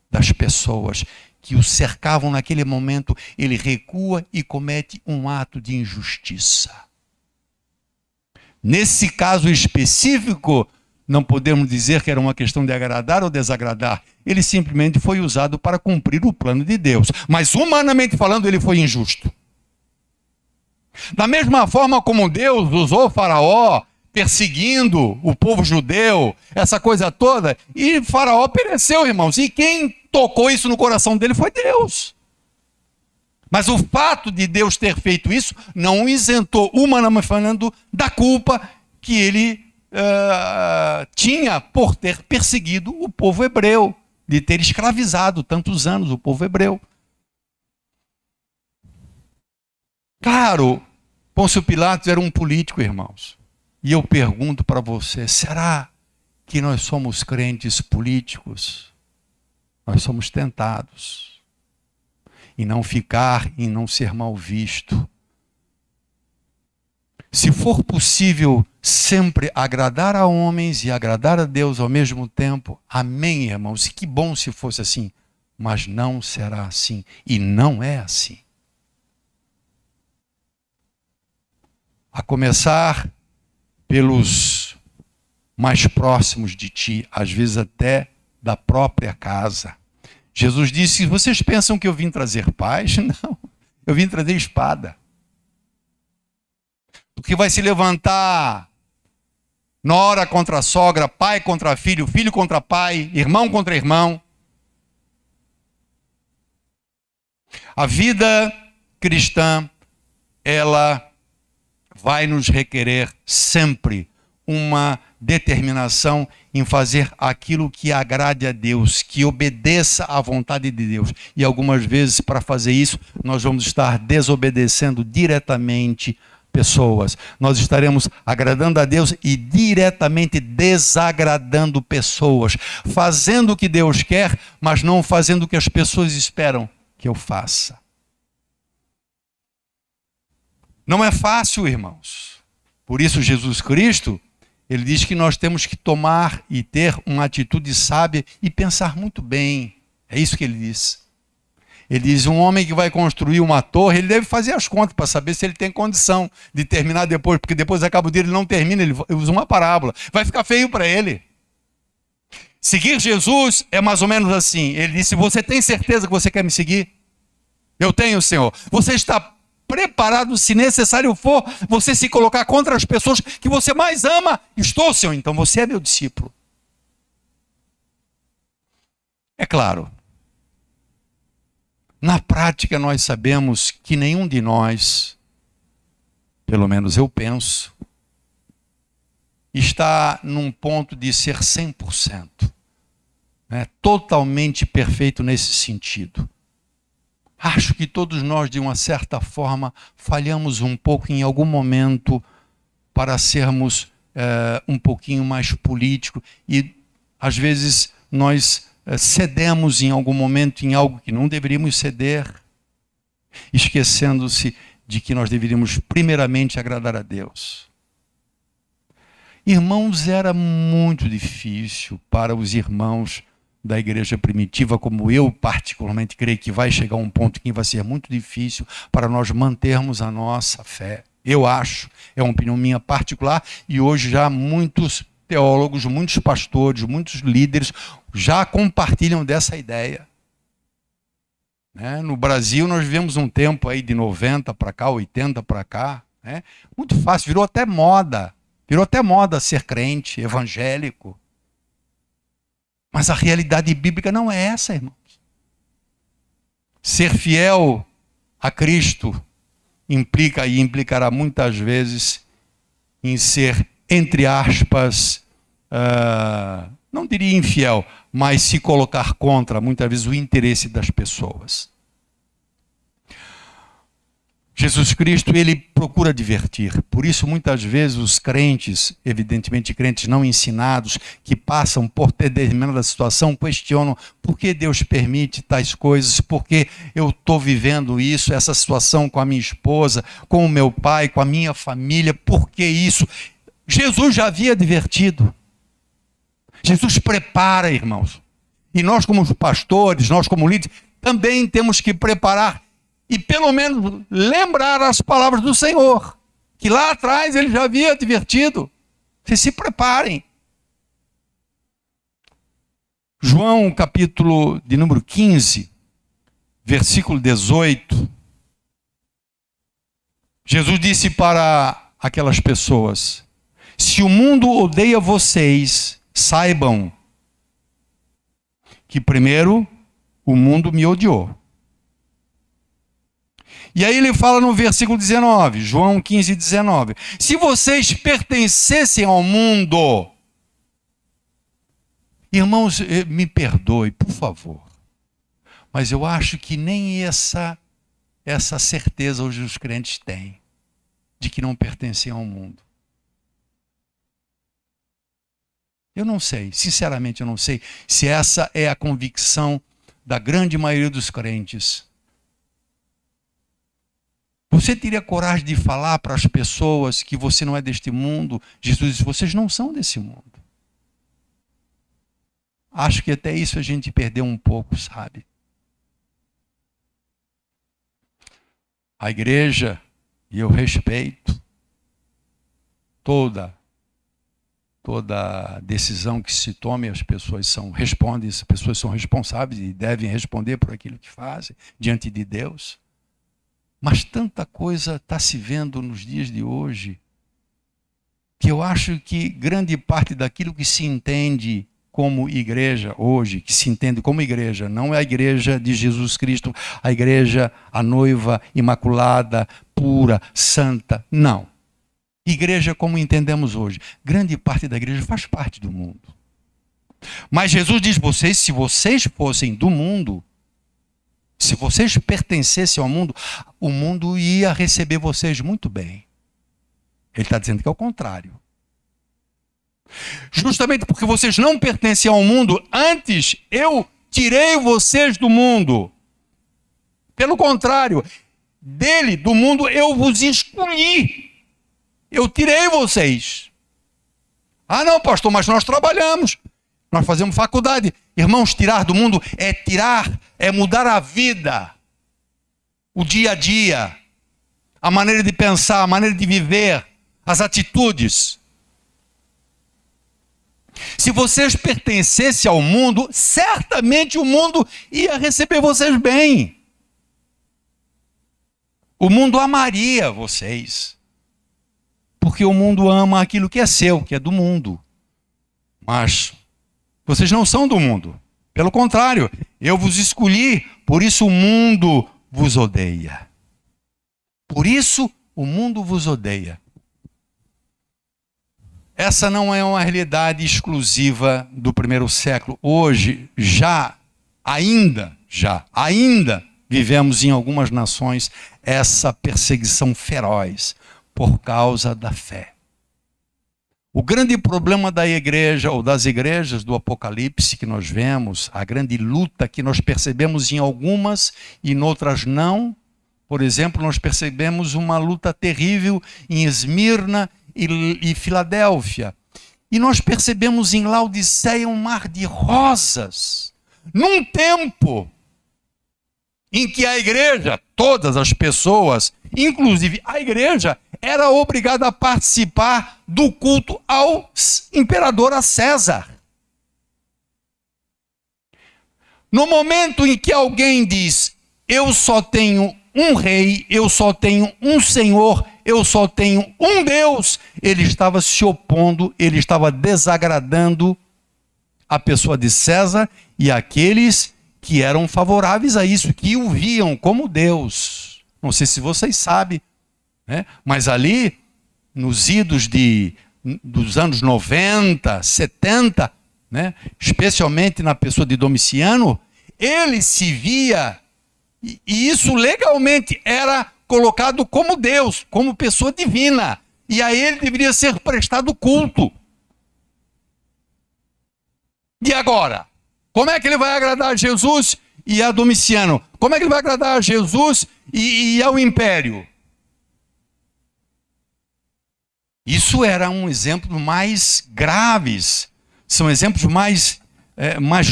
das pessoas que o cercavam naquele momento, ele recua e comete um ato de injustiça. Nesse caso específico, não podemos dizer que era uma questão de agradar ou desagradar. Ele simplesmente foi usado para cumprir o plano de Deus. Mas, humanamente falando, ele foi injusto. Da mesma forma como Deus usou o Faraó, perseguindo o povo judeu, essa coisa toda, e Faraó pereceu, irmãos. E quem tocou isso no coração dele foi Deus. Mas o fato de Deus ter feito isso não o isentou, humanamente falando, da culpa que ele tinha por ter perseguido o povo hebreu, de ter escravizado tantos anos o povo hebreu. Claro, Pôncio Pilatos era um político, irmãos. E eu pergunto para você, será que nós somos crentes políticos? Nós somos tentados em não ficar, em não ser mal visto. Se for possível sempre agradar a homens e agradar a Deus ao mesmo tempo, amém, irmãos, e que bom se fosse assim, mas não será assim, e não é assim. A começar pelos mais próximos de ti, às vezes até da própria casa. Jesus disse, vocês pensam que eu vim trazer paz? Não, eu vim trazer espada. Porque vai se levantar nora contra sogra, pai contra filho, filho contra pai, irmão contra irmão. A vida cristã, ela vai nos requerer sempre uma determinação em fazer aquilo que agrade a Deus, que obedeça à vontade de Deus. E algumas vezes, para fazer isso, nós vamos estar desobedecendo diretamente pessoas. Nós estaremos agradando a Deus e diretamente desagradando pessoas, fazendo o que Deus quer, mas não fazendo o que as pessoas esperam que eu faça. Não é fácil, irmãos. Por isso Jesus Cristo, ele diz que nós temos que tomar e ter uma atitude sábia e pensar muito bem. É isso que ele diz. Ele diz, um homem que vai construir uma torre, ele deve fazer as contas para saber se ele tem condição de terminar depois, porque depois acaba o dia ele não termina, ele usa uma parábola. Vai ficar feio para ele. Seguir Jesus é mais ou menos assim. Ele disse, você tem certeza que você quer me seguir? Eu tenho, Senhor. Você está preparado, se necessário for, você se colocar contra as pessoas que você mais ama? Estou, Senhor. Então você é meu discípulo. É claro. Na prática, nós sabemos que nenhum de nós, pelo menos eu penso, está num ponto de ser 100%, né? Totalmente perfeito nesse sentido. Acho que todos nós, de uma certa forma, falhamos um pouco em algum momento para sermos um pouquinho mais políticos e, às vezes, nós cedemos em algum momento em algo que não deveríamos ceder, esquecendo-se de que nós deveríamos primeiramente agradar a Deus. Irmãos, era muito difícil para os irmãos da igreja primitiva, como eu particularmente creio que vai chegar um ponto que vai ser muito difícil para nós mantermos a nossa fé. Eu acho, é uma opinião minha particular, e hoje já muitos teólogos, muitos pastores, muitos líderes já compartilham dessa ideia. Né? No Brasil nós vivemos um tempo aí de 90 para cá, 80 para cá, né? Muito fácil, virou até moda ser crente, evangélico. Mas a realidade bíblica não é essa, irmãos. Ser fiel a Cristo implica e implicará muitas vezes em ser, entre aspas, não diria infiel, mas se colocar contra, muitas vezes, o interesse das pessoas. Jesus Cristo, ele procura divertir. Por isso, muitas vezes, os crentes, evidentemente crentes não ensinados, que passam por determinada situação, questionam por que Deus permite tais coisas, por que eu estou vivendo isso, essa situação com a minha esposa, com o meu pai, com a minha família, por que isso? Jesus já havia divertido. Jesus prepara, irmãos. E nós, como pastores, nós, como líderes, também temos que preparar e pelo menos lembrar as palavras do Senhor, que lá atrás ele já havia advertido. Vocês se preparem. João, capítulo de número 15, versículo 18. Jesus disse para aquelas pessoas: se o mundo odeia vocês, saibam que primeiro o mundo me odiou. E aí ele fala no versículo 19, João 15, 19. Se vocês pertencessem ao mundo... Irmãos, me perdoe, por favor. Mas eu acho que nem essa certeza hoje os crentes têm, de que não pertencem ao mundo. Eu não sei, sinceramente eu não sei, se essa é a convicção da grande maioria dos crentes. Você teria coragem de falar para as pessoas que você não é deste mundo? Jesus disse, vocês não são desse mundo. Acho que até isso a gente perdeu um pouco, sabe? A igreja, e eu respeito toda decisão que se tome, as pessoas são responsáveis e devem responder por aquilo que fazem diante de Deus. Mas tanta coisa está se vendo nos dias de hoje, que eu acho que grande parte daquilo que se entende como igreja hoje, que se entende como igreja, não é a igreja de Jesus Cristo, a igreja, a noiva imaculada, pura, santa, não. Igreja como entendemos hoje, grande parte da igreja faz parte do mundo. Mas Jesus diz, se vocês fossem do mundo, se vocês pertencessem ao mundo, o mundo ia receber vocês muito bem. Ele está dizendo que é o contrário. Justamente porque vocês não pertencem ao mundo, antes eu tirei vocês do mundo. Pelo contrário, do mundo eu vos escolhi. Eu tirei vocês. Ah não, pastor, mas nós trabalhamos. Nós fazemos faculdade. Irmãos, tirar do mundo é mudar a vida. O dia a dia. A maneira de pensar, a maneira de viver. As atitudes. Se vocês pertencessem ao mundo, certamente o mundo ia receber vocês bem. O mundo amaria vocês. Porque o mundo ama aquilo que é seu, que é do mundo. Mas vocês não são do mundo. Pelo contrário, eu vos escolhi, por isso o mundo vos odeia. Por isso o mundo vos odeia. Essa não é uma realidade exclusiva do primeiro século. Hoje, ainda vivemos em algumas nações essa perseguição feroz por causa da fé. O grande problema da igreja, ou das igrejas do Apocalipse que nós vemos, a grande luta que nós percebemos em algumas e em outras não. Por exemplo, nós percebemos uma luta terrível em Esmirna e Filadélfia. E nós percebemos em Laodiceia um mar de rosas. Num tempo em que a igreja, todas as pessoas, inclusive a igreja, era obrigada a participar do culto ao imperador, a César. No momento em que alguém diz, eu só tenho um rei, eu só tenho um senhor, eu só tenho um Deus, ele estava se opondo, ele estava desagradando a pessoa de César e aqueles que eram favoráveis a isso, que o viam como Deus. Não sei se vocês sabem, né? Mas ali, nos idos dos anos 90, 70, né? Especialmente na pessoa de Domiciano, ele se via, e isso legalmente era colocado como Deus, como pessoa divina. E a ele deveria ser prestado culto. E agora? Como é que ele vai agradar a Jesus e a Domiciano? Como é que ele vai agradar a Jesus e ao Império? Isso era um exemplo mais graves. São exemplos mais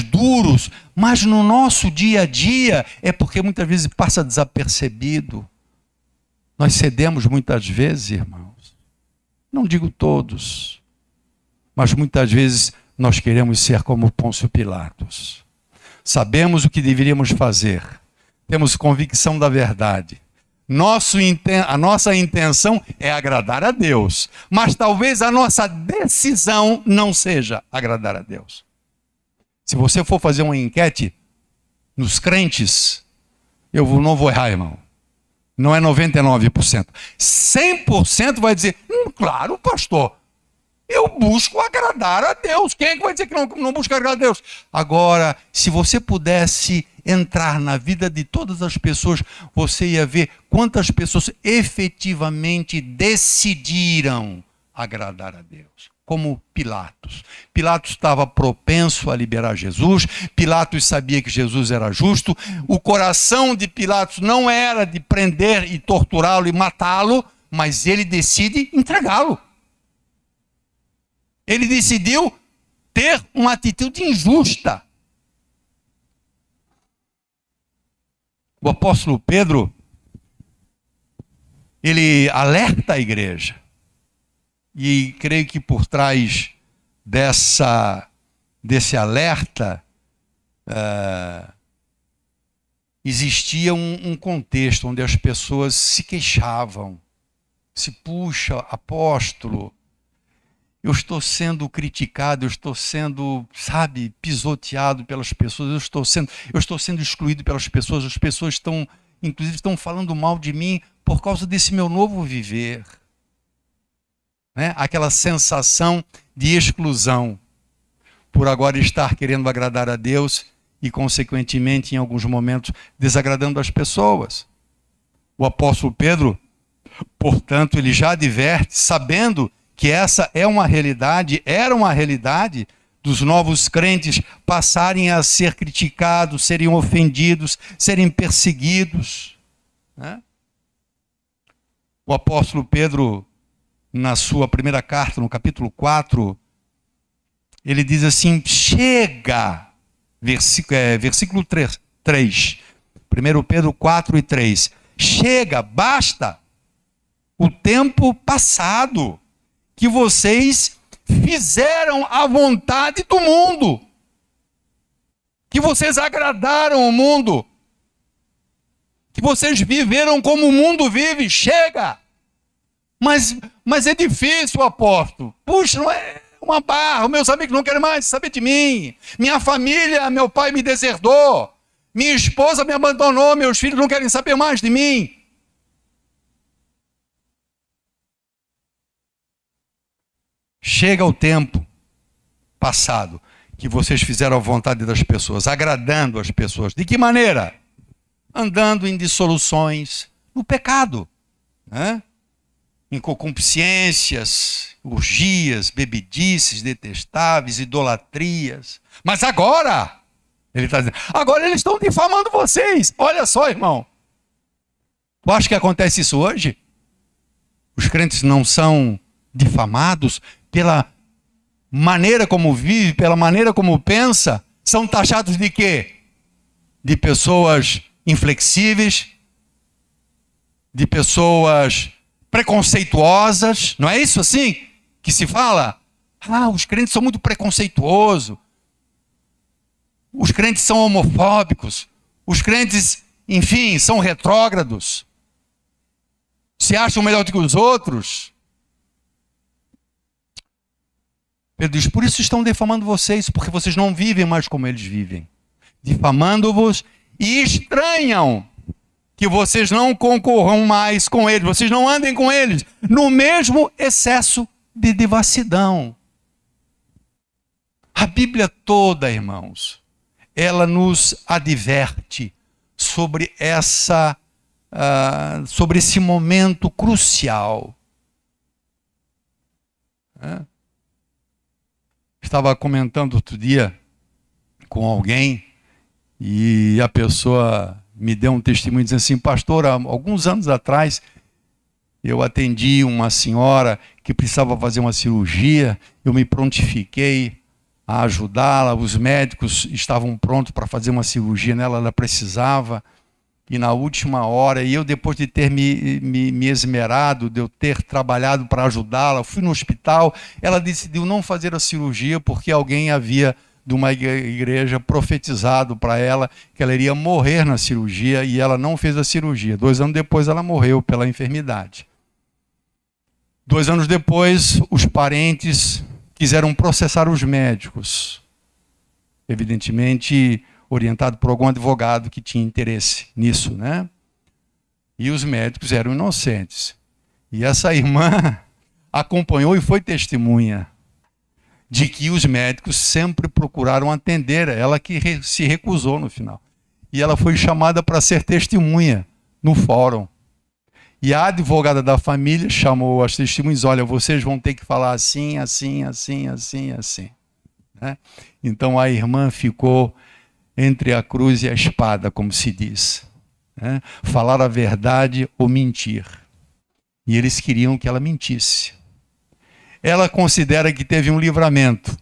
duros. Mas no nosso dia a dia é porque muitas vezes passa desapercebido. Nós cedemos muitas vezes, irmãos. Não digo todos. Mas muitas vezes nós queremos ser como Pôncio Pilatos. Sabemos o que deveríamos fazer. Temos convicção da verdade. A nossa intenção é agradar a Deus. Mas talvez a nossa decisão não seja agradar a Deus. Se você for fazer uma enquete nos crentes, eu não vou errar, irmão. Não é 99%. 100% vai dizer, claro, pastor, eu busco agradar a Deus. Quem é que vai dizer que não busca agradar a Deus? Agora, se você pudesse entrar na vida de todas as pessoas, você ia ver quantas pessoas efetivamente decidiram agradar a Deus. Como Pilatos. Pilatos estava propenso a liberar Jesus. Pilatos sabia que Jesus era justo. O coração de Pilatos não era de prender e torturá-lo e matá-lo, mas ele decide entregá-lo. Ele decidiu ter uma atitude injusta. O apóstolo Pedro, ele alerta a igreja. E creio que por trás desse alerta existia um contexto onde as pessoas se queixavam. Puxa, apóstolo, eu estou sendo criticado, eu estou sendo, pisoteado pelas pessoas, eu estou sendo excluído pelas pessoas, as pessoas inclusive estão falando mal de mim por causa desse meu novo viver. Né? Aquela sensação de exclusão por agora estar querendo agradar a Deus e, consequentemente, em alguns momentos, desagradando as pessoas. O apóstolo Pedro, portanto, ele já adverte, sabendo que essa era uma realidade dos novos crentes passarem a ser criticados, serem ofendidos, serem perseguidos. Né? O apóstolo Pedro, na sua primeira carta, no capítulo 4, ele diz assim, chega, versículo 3, 1 Pedro 4 e 3, chega, basta o tempo passado, que vocês fizeram a vontade do mundo, que vocês agradaram o mundo, que vocês viveram como o mundo vive, chega! Mas é difícil, apóstolo. Puxa, não é uma barra. Meus amigos não querem mais saber de mim. Minha família, meu pai me deserdou. Minha esposa me abandonou. Meus filhos não querem saber mais de mim. Chega o tempo passado que vocês fizeram a vontade das pessoas, agradando as pessoas. De que maneira? Andando em dissoluções, no pecado, né? Em concupiscências, orgias, bebedices detestáveis, idolatrias. Mas agora, ele está dizendo, agora eles estão difamando vocês. Olha só, irmão. Tu acha que acontece isso hoje? Os crentes não são difamados pela maneira como vive, pela maneira como pensa? São taxados de quê? De pessoas inflexíveis, de pessoas preconceituosas, não é isso assim que se fala? Os crentes são muito preconceituosos, os crentes são homofóbicos, os crentes, enfim, são retrógrados, se acham melhor do que os outros. Pedro diz, por isso estão difamando vocês, porque vocês não vivem mais como eles vivem, difamando-vos e estranham que vocês não concorram mais com eles, vocês não andem com eles, no mesmo excesso de devassidão. A Bíblia toda, irmãos, ela nos adverte sobre essa sobre esse momento crucial. Estava comentando outro dia com alguém e a pessoa me deu um testemunho dizendo assim: pastor, há alguns anos atrás eu atendi uma senhora que precisava fazer uma cirurgia, eu me prontifiquei a ajudá-la, os médicos estavam prontos para fazer uma cirurgia nela, ela precisava, e na última hora, e eu depois de ter me esmerado, de eu ter trabalhado para ajudá-la, fui no hospital, ela decidiu não fazer a cirurgia porque alguém havia de uma igreja profetizado para ela que ela iria morrer na cirurgia, e ela não fez a cirurgia. 2 anos depois ela morreu pela enfermidade. 2 anos depois, os parentes quiseram processar os médicos, evidentemente orientado por algum advogado que tinha interesse nisso, né? E os médicos eram inocentes. E essa irmã acompanhou e foi testemunha de que os médicos sempre procuraram atender, ela que se recusou no final. E ela foi chamada para ser testemunha no fórum. E a advogada da família chamou as testemunhas: olha, vocês vão ter que falar assim, assim, assim, assim, assim. Né? Então a irmã ficou entre a cruz e a espada, como se diz. Né? Falar a verdade ou mentir. E eles queriam que ela mentisse. Ela considera que teve um livramento,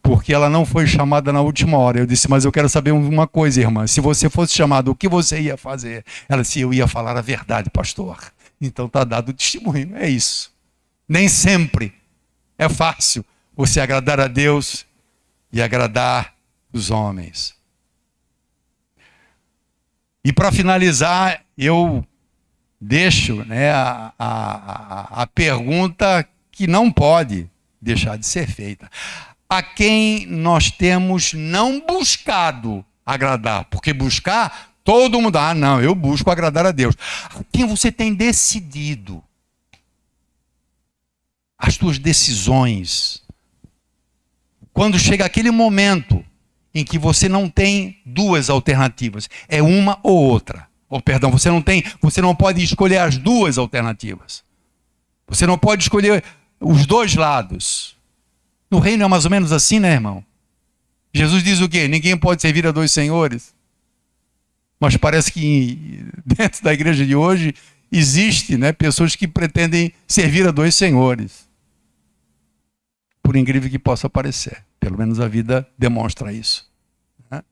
porque ela não foi chamada na última hora. Eu disse: mas eu quero saber uma coisa, irmã. Se você fosse chamada, o que você ia fazer? Ela disse: eu ia falar a verdade, pastor. Então está dado o testemunho. É isso. Nem sempre é fácil você agradar a Deus e agradar os homens. E para finalizar, eu deixo, né, a pergunta que não pode deixar de ser feita. A quem nós temos não buscado agradar? Porque buscar, todo mundo, não, eu busco agradar a Deus. A quem você tem decidido? As tuas decisões. Quando chega aquele momento em que você não tem duas alternativas, é uma ou outra. Perdão, você não pode escolher as duas alternativas. Você não pode escolher os dois lados. No reino é mais ou menos assim, né, irmão? Jesus diz o quê? Ninguém pode servir a 2 senhores. Mas parece que dentro da igreja de hoje existe, né, pessoas que pretendem servir a 2 senhores. Por incrível que possa parecer. Pelo menos a vida demonstra isso. Né?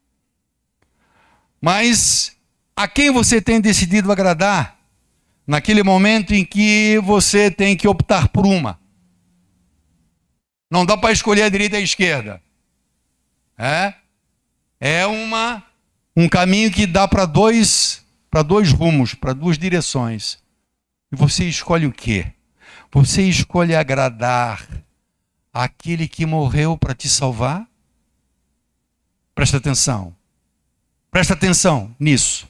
Mas a quem você tem decidido agradar naquele momento em que você tem que optar por uma? Não dá para escolher a direita e a esquerda. É um caminho que dá para dois rumos, para 2 direções. E você escolhe o quê? Você escolhe agradar aquele que morreu para te salvar? Presta atenção. Presta atenção nisso.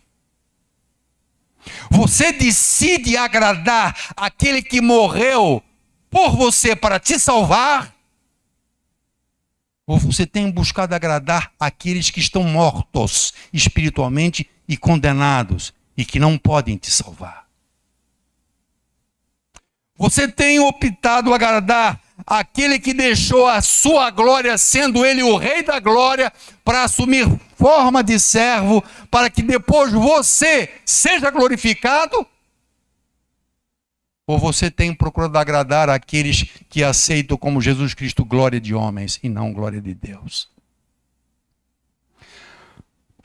Você decide agradar aquele que morreu por você para te salvar? Ou você tem buscado agradar aqueles que estão mortos espiritualmente e condenados e que não podem te salvar? Você tem optado agradar aquele que deixou a sua glória, sendo ele o Rei da glória, para assumir forma de servo, para que depois você seja glorificado? Ou você tem procurado agradar aqueles que aceitam como Jesus Cristo glória de homens e não glória de Deus?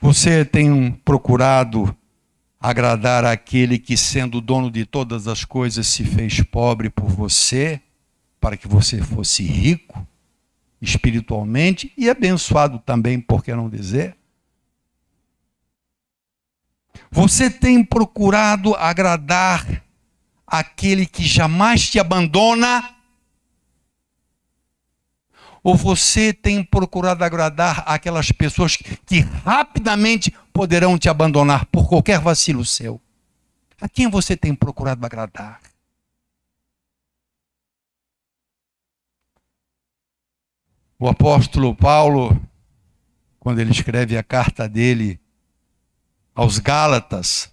Você tem procurado agradar aquele que, sendo dono de todas as coisas, se fez pobre por você, para que você fosse rico espiritualmente e abençoado também, por que não dizer? Você tem procurado agradar aquele que jamais te abandona? Ou você tem procurado agradar aquelas pessoas que rapidamente poderão te abandonar por qualquer vacilo seu? A quem você tem procurado agradar? O apóstolo Paulo, quando ele escreve a carta dele aos Gálatas,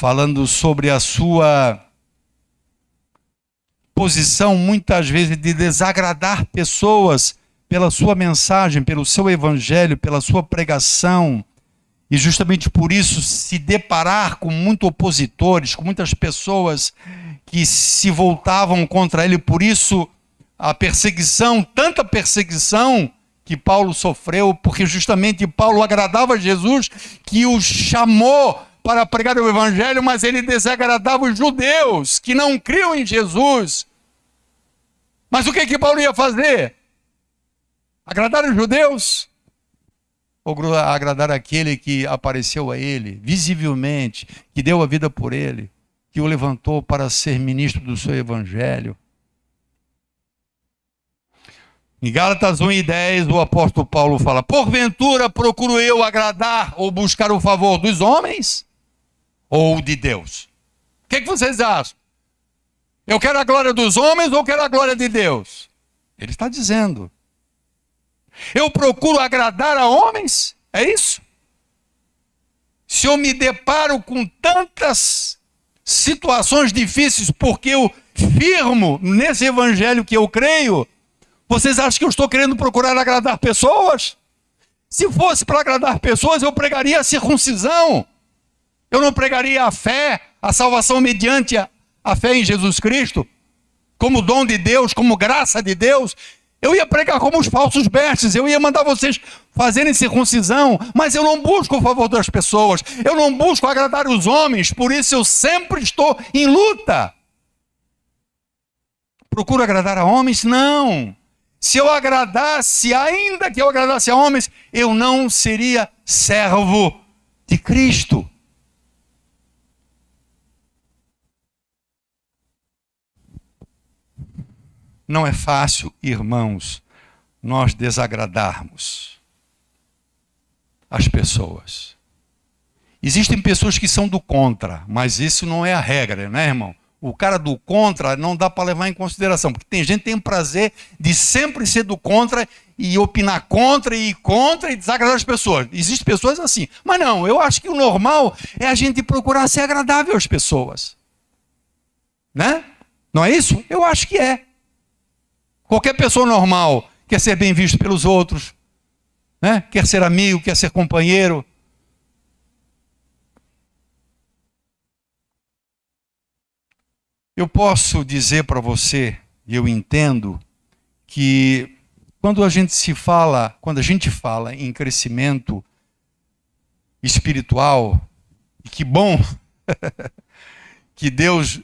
falando sobre a sua posição, muitas vezes, de desagradar pessoas pela sua mensagem, pelo seu evangelho, pela sua pregação, e justamente por isso se deparar com muitos opositores, com muitas pessoas que se voltavam contra ele. Por isso a perseguição, tanta perseguição que Paulo sofreu, porque justamente Paulo agradava a Jesus, que o chamou para pregar o evangelho, mas ele desagradava os judeus que não criam em Jesus. Mas o que Paulo ia fazer? Agradar os judeus? Ou agradar aquele que apareceu a ele, visivelmente, que deu a vida por ele, que o levantou para ser ministro do seu evangelho? Em Gálatas 1:10, o apóstolo Paulo fala: porventura procuro eu agradar ou buscar o favor dos homens ou de Deus? O que vocês acham? Eu quero a glória dos homens ou quero a glória de Deus? Ele está dizendo: eu procuro agradar a homens? É isso? Se eu me deparo com tantas situações difíceis porque eu firmo nesse evangelho que eu creio, vocês acham que eu estou querendo procurar agradar pessoas? Se fosse para agradar pessoas, eu pregaria a circuncisão. Eu não pregaria a fé, a salvação mediante a fé em Jesus Cristo, como dom de Deus, como graça de Deus. Eu ia pregar como os falsos mestres, eu ia mandar vocês fazerem circuncisão, mas eu não busco o favor das pessoas, eu não busco agradar os homens, por isso eu sempre estou em luta. Procuro agradar a homens? Não. Se eu agradasse, ainda que eu agradasse a homens, eu não seria servo de Cristo. Não é fácil, irmãos, nós desagradarmos as pessoas. Existem pessoas que são do contra, mas isso não é a regra, né, irmão? O cara do contra não dá para levar em consideração, porque tem gente que tem o prazer de sempre ser do contra e opinar contra e desagradar as pessoas. Existem pessoas assim. Mas não, eu acho que o normal é a gente procurar ser agradável às pessoas. Né? Não é isso? Eu acho que é. Qualquer pessoa normal quer ser bem visto pelos outros, né? Quer ser amigo, quer ser companheiro. Eu posso dizer para você, e eu entendo, que quando a gente fala em crescimento espiritual, e que bom que Deus,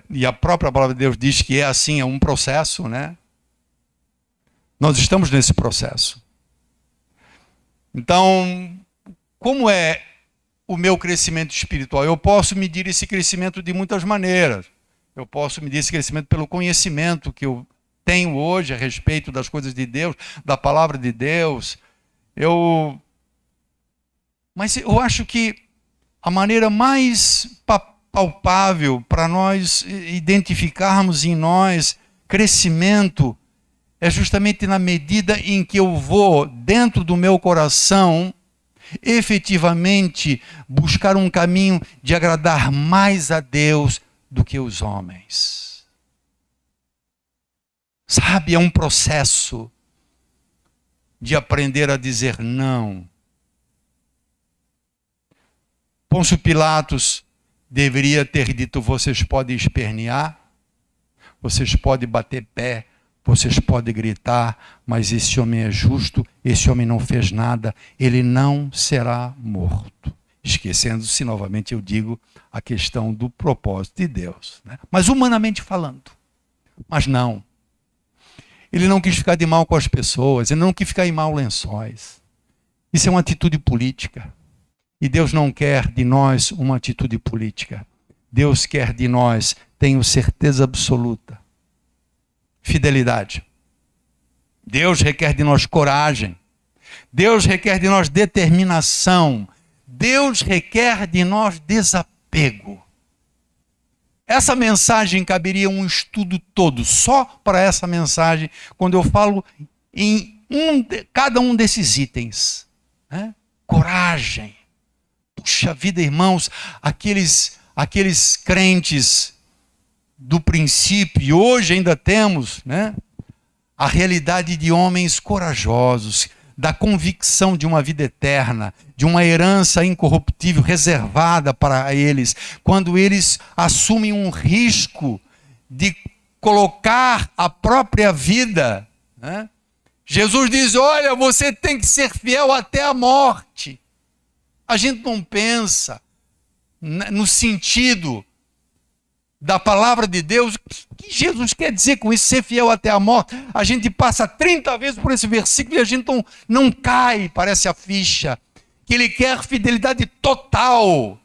e a própria palavra de Deus diz que é assim, é um processo, né? Nós estamos nesse processo. Então, como é o meu crescimento espiritual? Eu posso medir esse crescimento de muitas maneiras. Eu posso medir esse crescimento pelo conhecimento que eu tenho hoje a respeito das coisas de Deus, da palavra de Deus. Mas eu acho que a maneira mais palpável para nós identificarmos em nós crescimento é justamente na medida em que eu vou, dentro do meu coração, efetivamente buscar um caminho de agradar mais a Deus do que os homens. Sabe, é um processo de aprender a dizer não. Pôncio Pilatos deveria ter dito: vocês podem espernear, vocês podem bater pé, vocês podem gritar, mas esse homem é justo, esse homem não fez nada, ele não será morto. Esquecendo-se, novamente eu digo, a questão do propósito de Deus, né? Mas humanamente falando. Mas não. Ele não quis ficar de mal com as pessoas, ele não quis ficar em maus lençóis. Isso é uma atitude política. E Deus não quer de nós uma atitude política. Deus quer de nós, tenho certeza absoluta, fidelidade. Deus requer de nós coragem. Deus requer de nós determinação. Deus requer de nós desapego. Essa mensagem caberia um estudo todo, só para essa mensagem, quando eu falo em cada um desses itens. Né? Coragem. Puxa vida, irmãos, aqueles crentes do princípio, e hoje ainda temos, né, a realidade de homens corajosos, da convicção de uma vida eterna, de uma herança incorruptível reservada para eles, quando eles assumem um risco de colocar a própria vida, né? Jesus diz, olha, você tem que ser fiel até a morte. A gente não pensa no sentido da palavra de Deus. O que Jesus quer dizer com isso, ser fiel até a morte? A gente passa 30 vezes por esse versículo e a gente não cai, parece a ficha, que ele quer fidelidade total,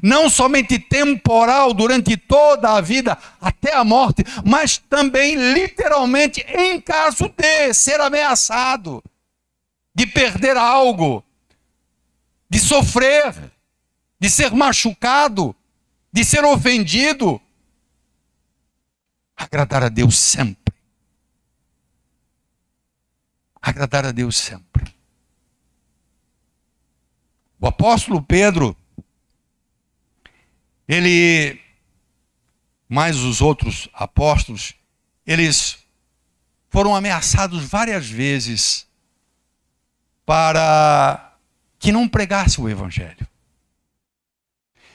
não somente temporal, durante toda a vida, até a morte, mas também literalmente em caso de ser ameaçado, de perder algo, de sofrer, de ser machucado, de ser ofendido. Agradar a Deus sempre. Agradar a Deus sempre. O apóstolo Pedro, ele, mais os outros apóstolos, eles foram ameaçados várias vezes para que não pregasse o evangelho.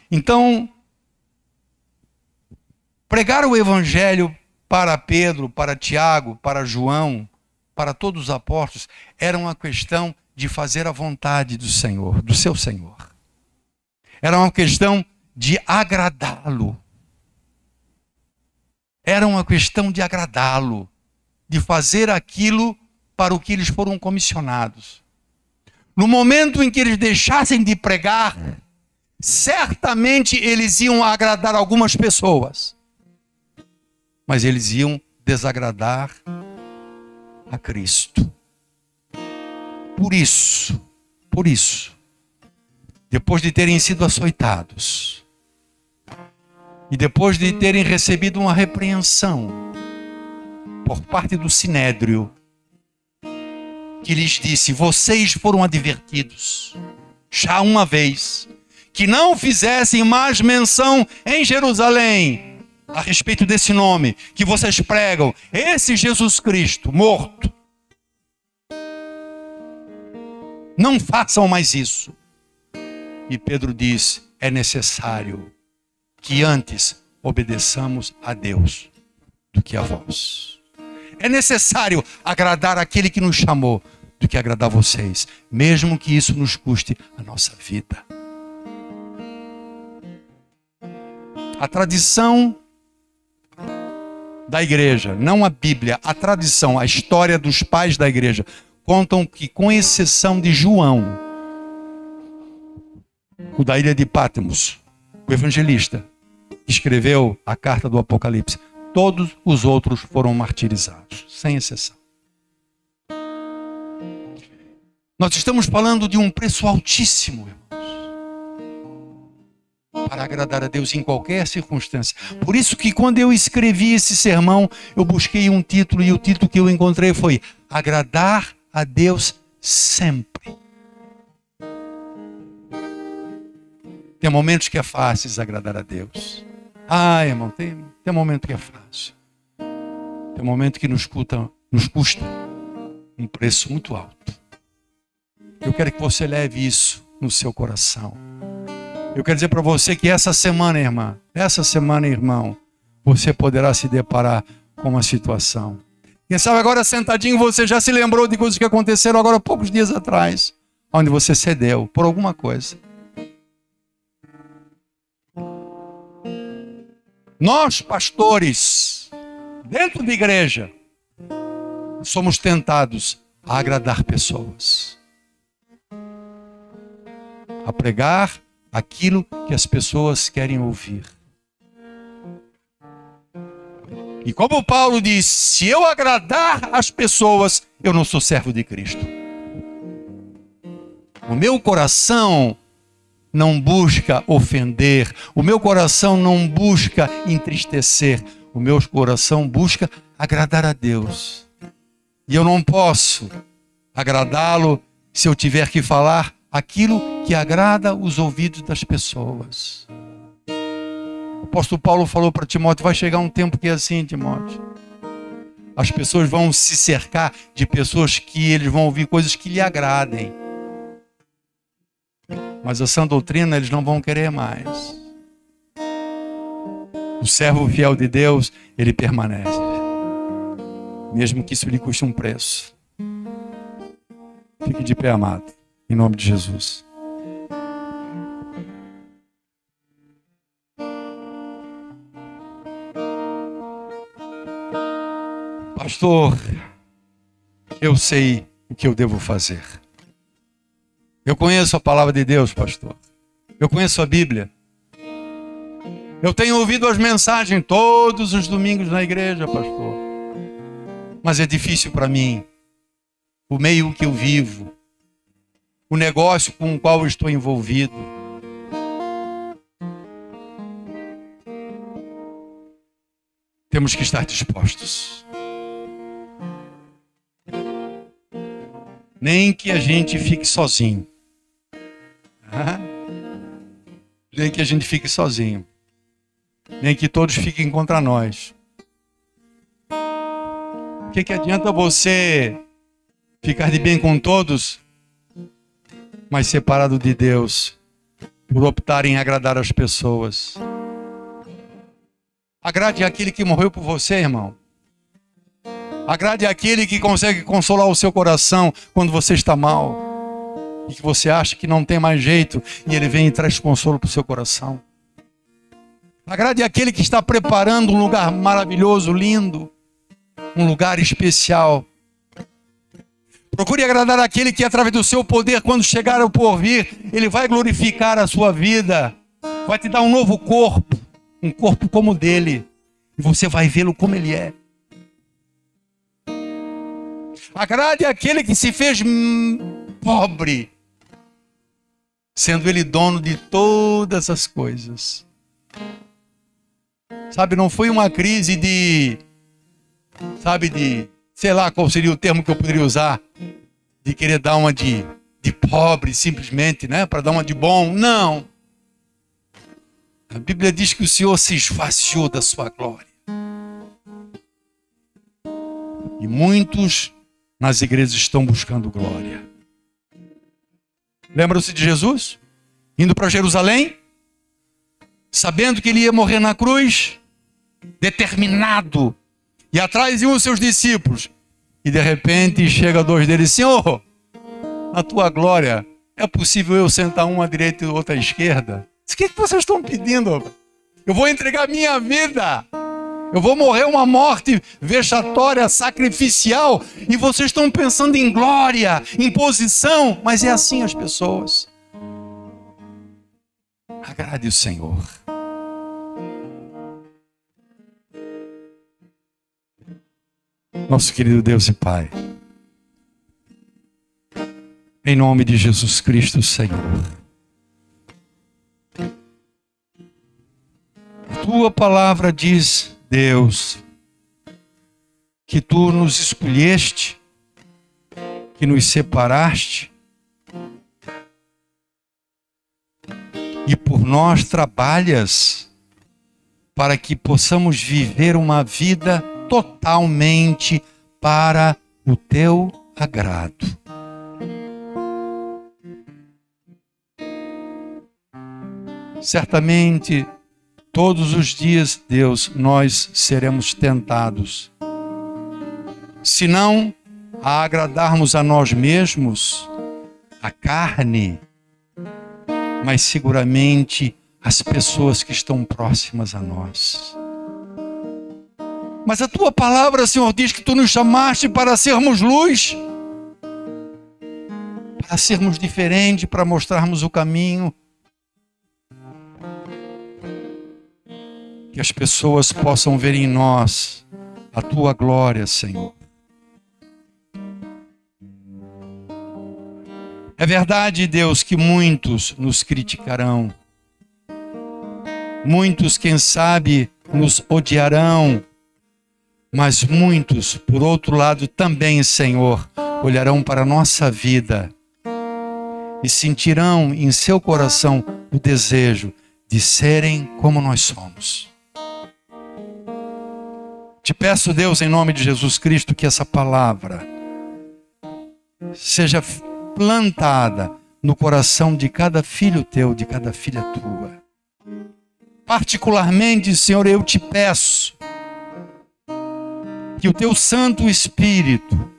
Então, pregar o evangelho para Pedro, para Tiago, para João, para todos os apóstolos, era uma questão de fazer a vontade do Senhor, do seu Senhor. Era uma questão de agradá-lo. Era uma questão de agradá-lo, de fazer aquilo para o que eles foram comissionados. No momento em que eles deixassem de pregar, certamente eles iam agradar algumas pessoas, mas eles iam desagradar a Cristo. Por isso, depois de terem sido açoitados, e depois de terem recebido uma repreensão por parte do Sinédrio, que lhes disse, vocês foram advertidos, já uma vez, que não fizessem mais menção em Jerusalém a respeito desse nome que vocês pregam, esse Jesus Cristo morto. Não façam mais isso. E Pedro diz, é necessário que antes obedeçamos a Deus do que a vós. É necessário agradar aquele que nos chamou do que agradar vocês, mesmo que isso nos custe a nossa vida. A tradição da igreja, não a Bíblia, a tradição, a história dos pais da igreja, contam que, com exceção de João, o da ilha de Patmos, o evangelista, que escreveu a carta do Apocalipse, todos os outros foram martirizados, sem exceção. Nós estamos falando de um preço altíssimo, irmãos, para agradar a Deus em qualquer circunstância. Por isso que quando eu escrevi esse sermão, eu busquei um título, e o título que eu encontrei foi Agradar a Deus sempre. Tem momentos que é fácil agradar a Deus. Ah, irmão, tem momento que é fácil. Tem momento que nos custa um preço muito alto. Eu quero que você leve isso no seu coração. Eu quero dizer para você que essa semana, irmã, irmão, você poderá se deparar com uma situação. Quem sabe agora sentadinho você já se lembrou de coisas que aconteceram agora há poucos dias atrás, onde você cedeu por alguma coisa. Nós, pastores, dentro da igreja, somos tentados a agradar pessoas, a pregar aquilo que as pessoas querem ouvir. E como Paulo diz, se eu agradar as pessoas, eu não sou servo de Cristo. O meu coração não busca ofender, o meu coração não busca entristecer, o meu coração busca agradar a Deus. E eu não posso agradá-lo se eu tiver que falar aquilo que agrada os ouvidos das pessoas. apóstolo Paulo falou para Timóteo, vai chegar um tempo que é assim, Timóteo. As pessoas vão se cercar de pessoas que eles vão ouvir coisas que lhe agradem. Mas a sã doutrina eles não vão querer mais. O servo fiel de Deus, ele permanece. Mesmo que isso lhe custe um preço. Fique de pé, amado. Em nome de Jesus. Pastor, eu sei o que eu devo fazer. Eu conheço a palavra de Deus, pastor. Eu conheço a Bíblia. Eu tenho ouvido as mensagens todos os domingos na igreja, pastor. Mas é difícil para mim. O meio que eu vivo. O negócio com o qual eu estou envolvido. Temos que estar dispostos. Nem que a gente fique sozinho. Nem que a gente fique sozinho. Nem que todos fiquem contra nós. O que adianta você ficar de bem com todos, mas separado de Deus, por optar em agradar as pessoas? Agrade aquele que morreu por você, irmão. Agrade aquele que consegue consolar o seu coração quando você está mal. E que você acha que não tem mais jeito. E ele vem e traz consolo para o seu coração. Agrade aquele que está preparando um lugar maravilhoso, lindo. Um lugar especial. Procure agradar aquele que através do seu poder, quando chegar ao porvir, ele vai glorificar a sua vida. Vai te dar um novo corpo. Um corpo como o dele. E você vai vê-lo como ele é. Agrade aquele que se fez pobre, sendo ele dono de todas as coisas. Sabe, não foi uma crise sei lá qual seria o termo que eu poderia usar, de querer dar uma de pobre simplesmente, né, para dar uma de bom. Não. A Bíblia diz que o Senhor se esvaziou da sua glória. E muitos nas igrejas estão buscando glória. Lembram-se de Jesus? Indo para Jerusalém? Sabendo que ele ia morrer na cruz? Determinado. E atrás iam os seus discípulos. E de repente chega dois deles: Senhor, na tua glória, é possível eu sentar um à direita e o outro à esquerda? O que vocês estão pedindo? Eu vou entregar minha vida. Eu vou morrer uma morte vexatória, sacrificial. E vocês estão pensando em glória, em posição. Mas é assim as pessoas. Agrade o Senhor. Nosso querido Deus e Pai. Em nome de Jesus Cristo, Senhor. A tua palavra diz, Deus, que tu nos escolheste, que nos separaste e por nós trabalhas para que possamos viver uma vida totalmente para o teu agrado. Certamente, todos os dias, Deus, nós seremos tentados. Se não a agradarmos a nós mesmos, a carne, mas seguramente as pessoas que estão próximas a nós. Mas a tua palavra, Senhor, diz que tu nos chamaste para sermos luz, para sermos diferentes, para mostrarmos o caminho. Que as pessoas possam ver em nós a tua glória, Senhor. É verdade, Deus, que muitos nos criticarão. Muitos, quem sabe, nos odiarão. Mas muitos, por outro lado, também, Senhor, olharão para a nossa vida e sentirão em seu coração o desejo de serem como nós somos. Te peço, Deus, em nome de Jesus Cristo, que essa palavra seja plantada no coração de cada filho teu, de cada filha tua. Particularmente, Senhor, eu te peço que o teu Santo Espírito,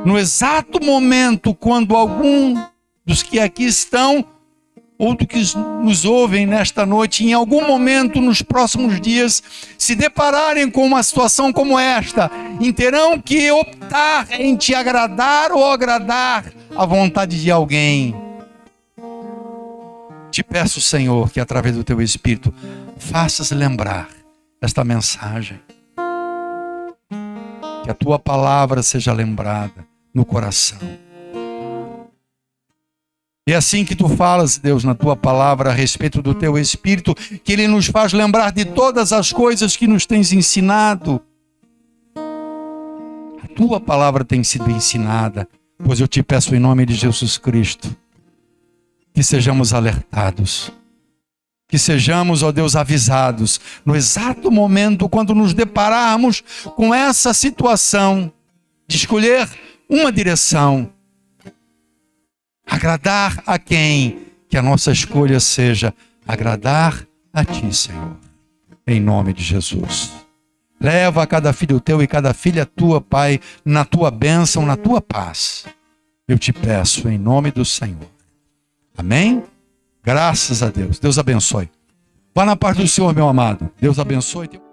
no exato momento quando algum dos que aqui estão, ou dos que nos ouvem nesta noite, em algum momento nos próximos dias, se depararem com uma situação como esta, e terão que optar em te agradar ou agradar a vontade de alguém. Te peço, Senhor, que através do teu Espírito faças lembrar esta mensagem. Que a tua palavra seja lembrada no coração. É assim que tu falas, Deus, na tua palavra a respeito do teu Espírito, que ele nos faz lembrar de todas as coisas que nos tens ensinado. A tua palavra tem sido ensinada, pois eu te peço em nome de Jesus Cristo, que sejamos alertados, que sejamos, ó Deus, avisados, no exato momento quando nos depararmos com essa situação, de escolher uma direção. Agradar a quem? Que a nossa escolha seja agradar a ti, Senhor. Em nome de Jesus. Leva cada filho teu e cada filha tua, Pai, na tua bênção, na tua paz. Eu te peço em nome do Senhor. Amém? Graças a Deus. Deus abençoe. Vá na paz do Senhor, meu amado. Deus abençoe.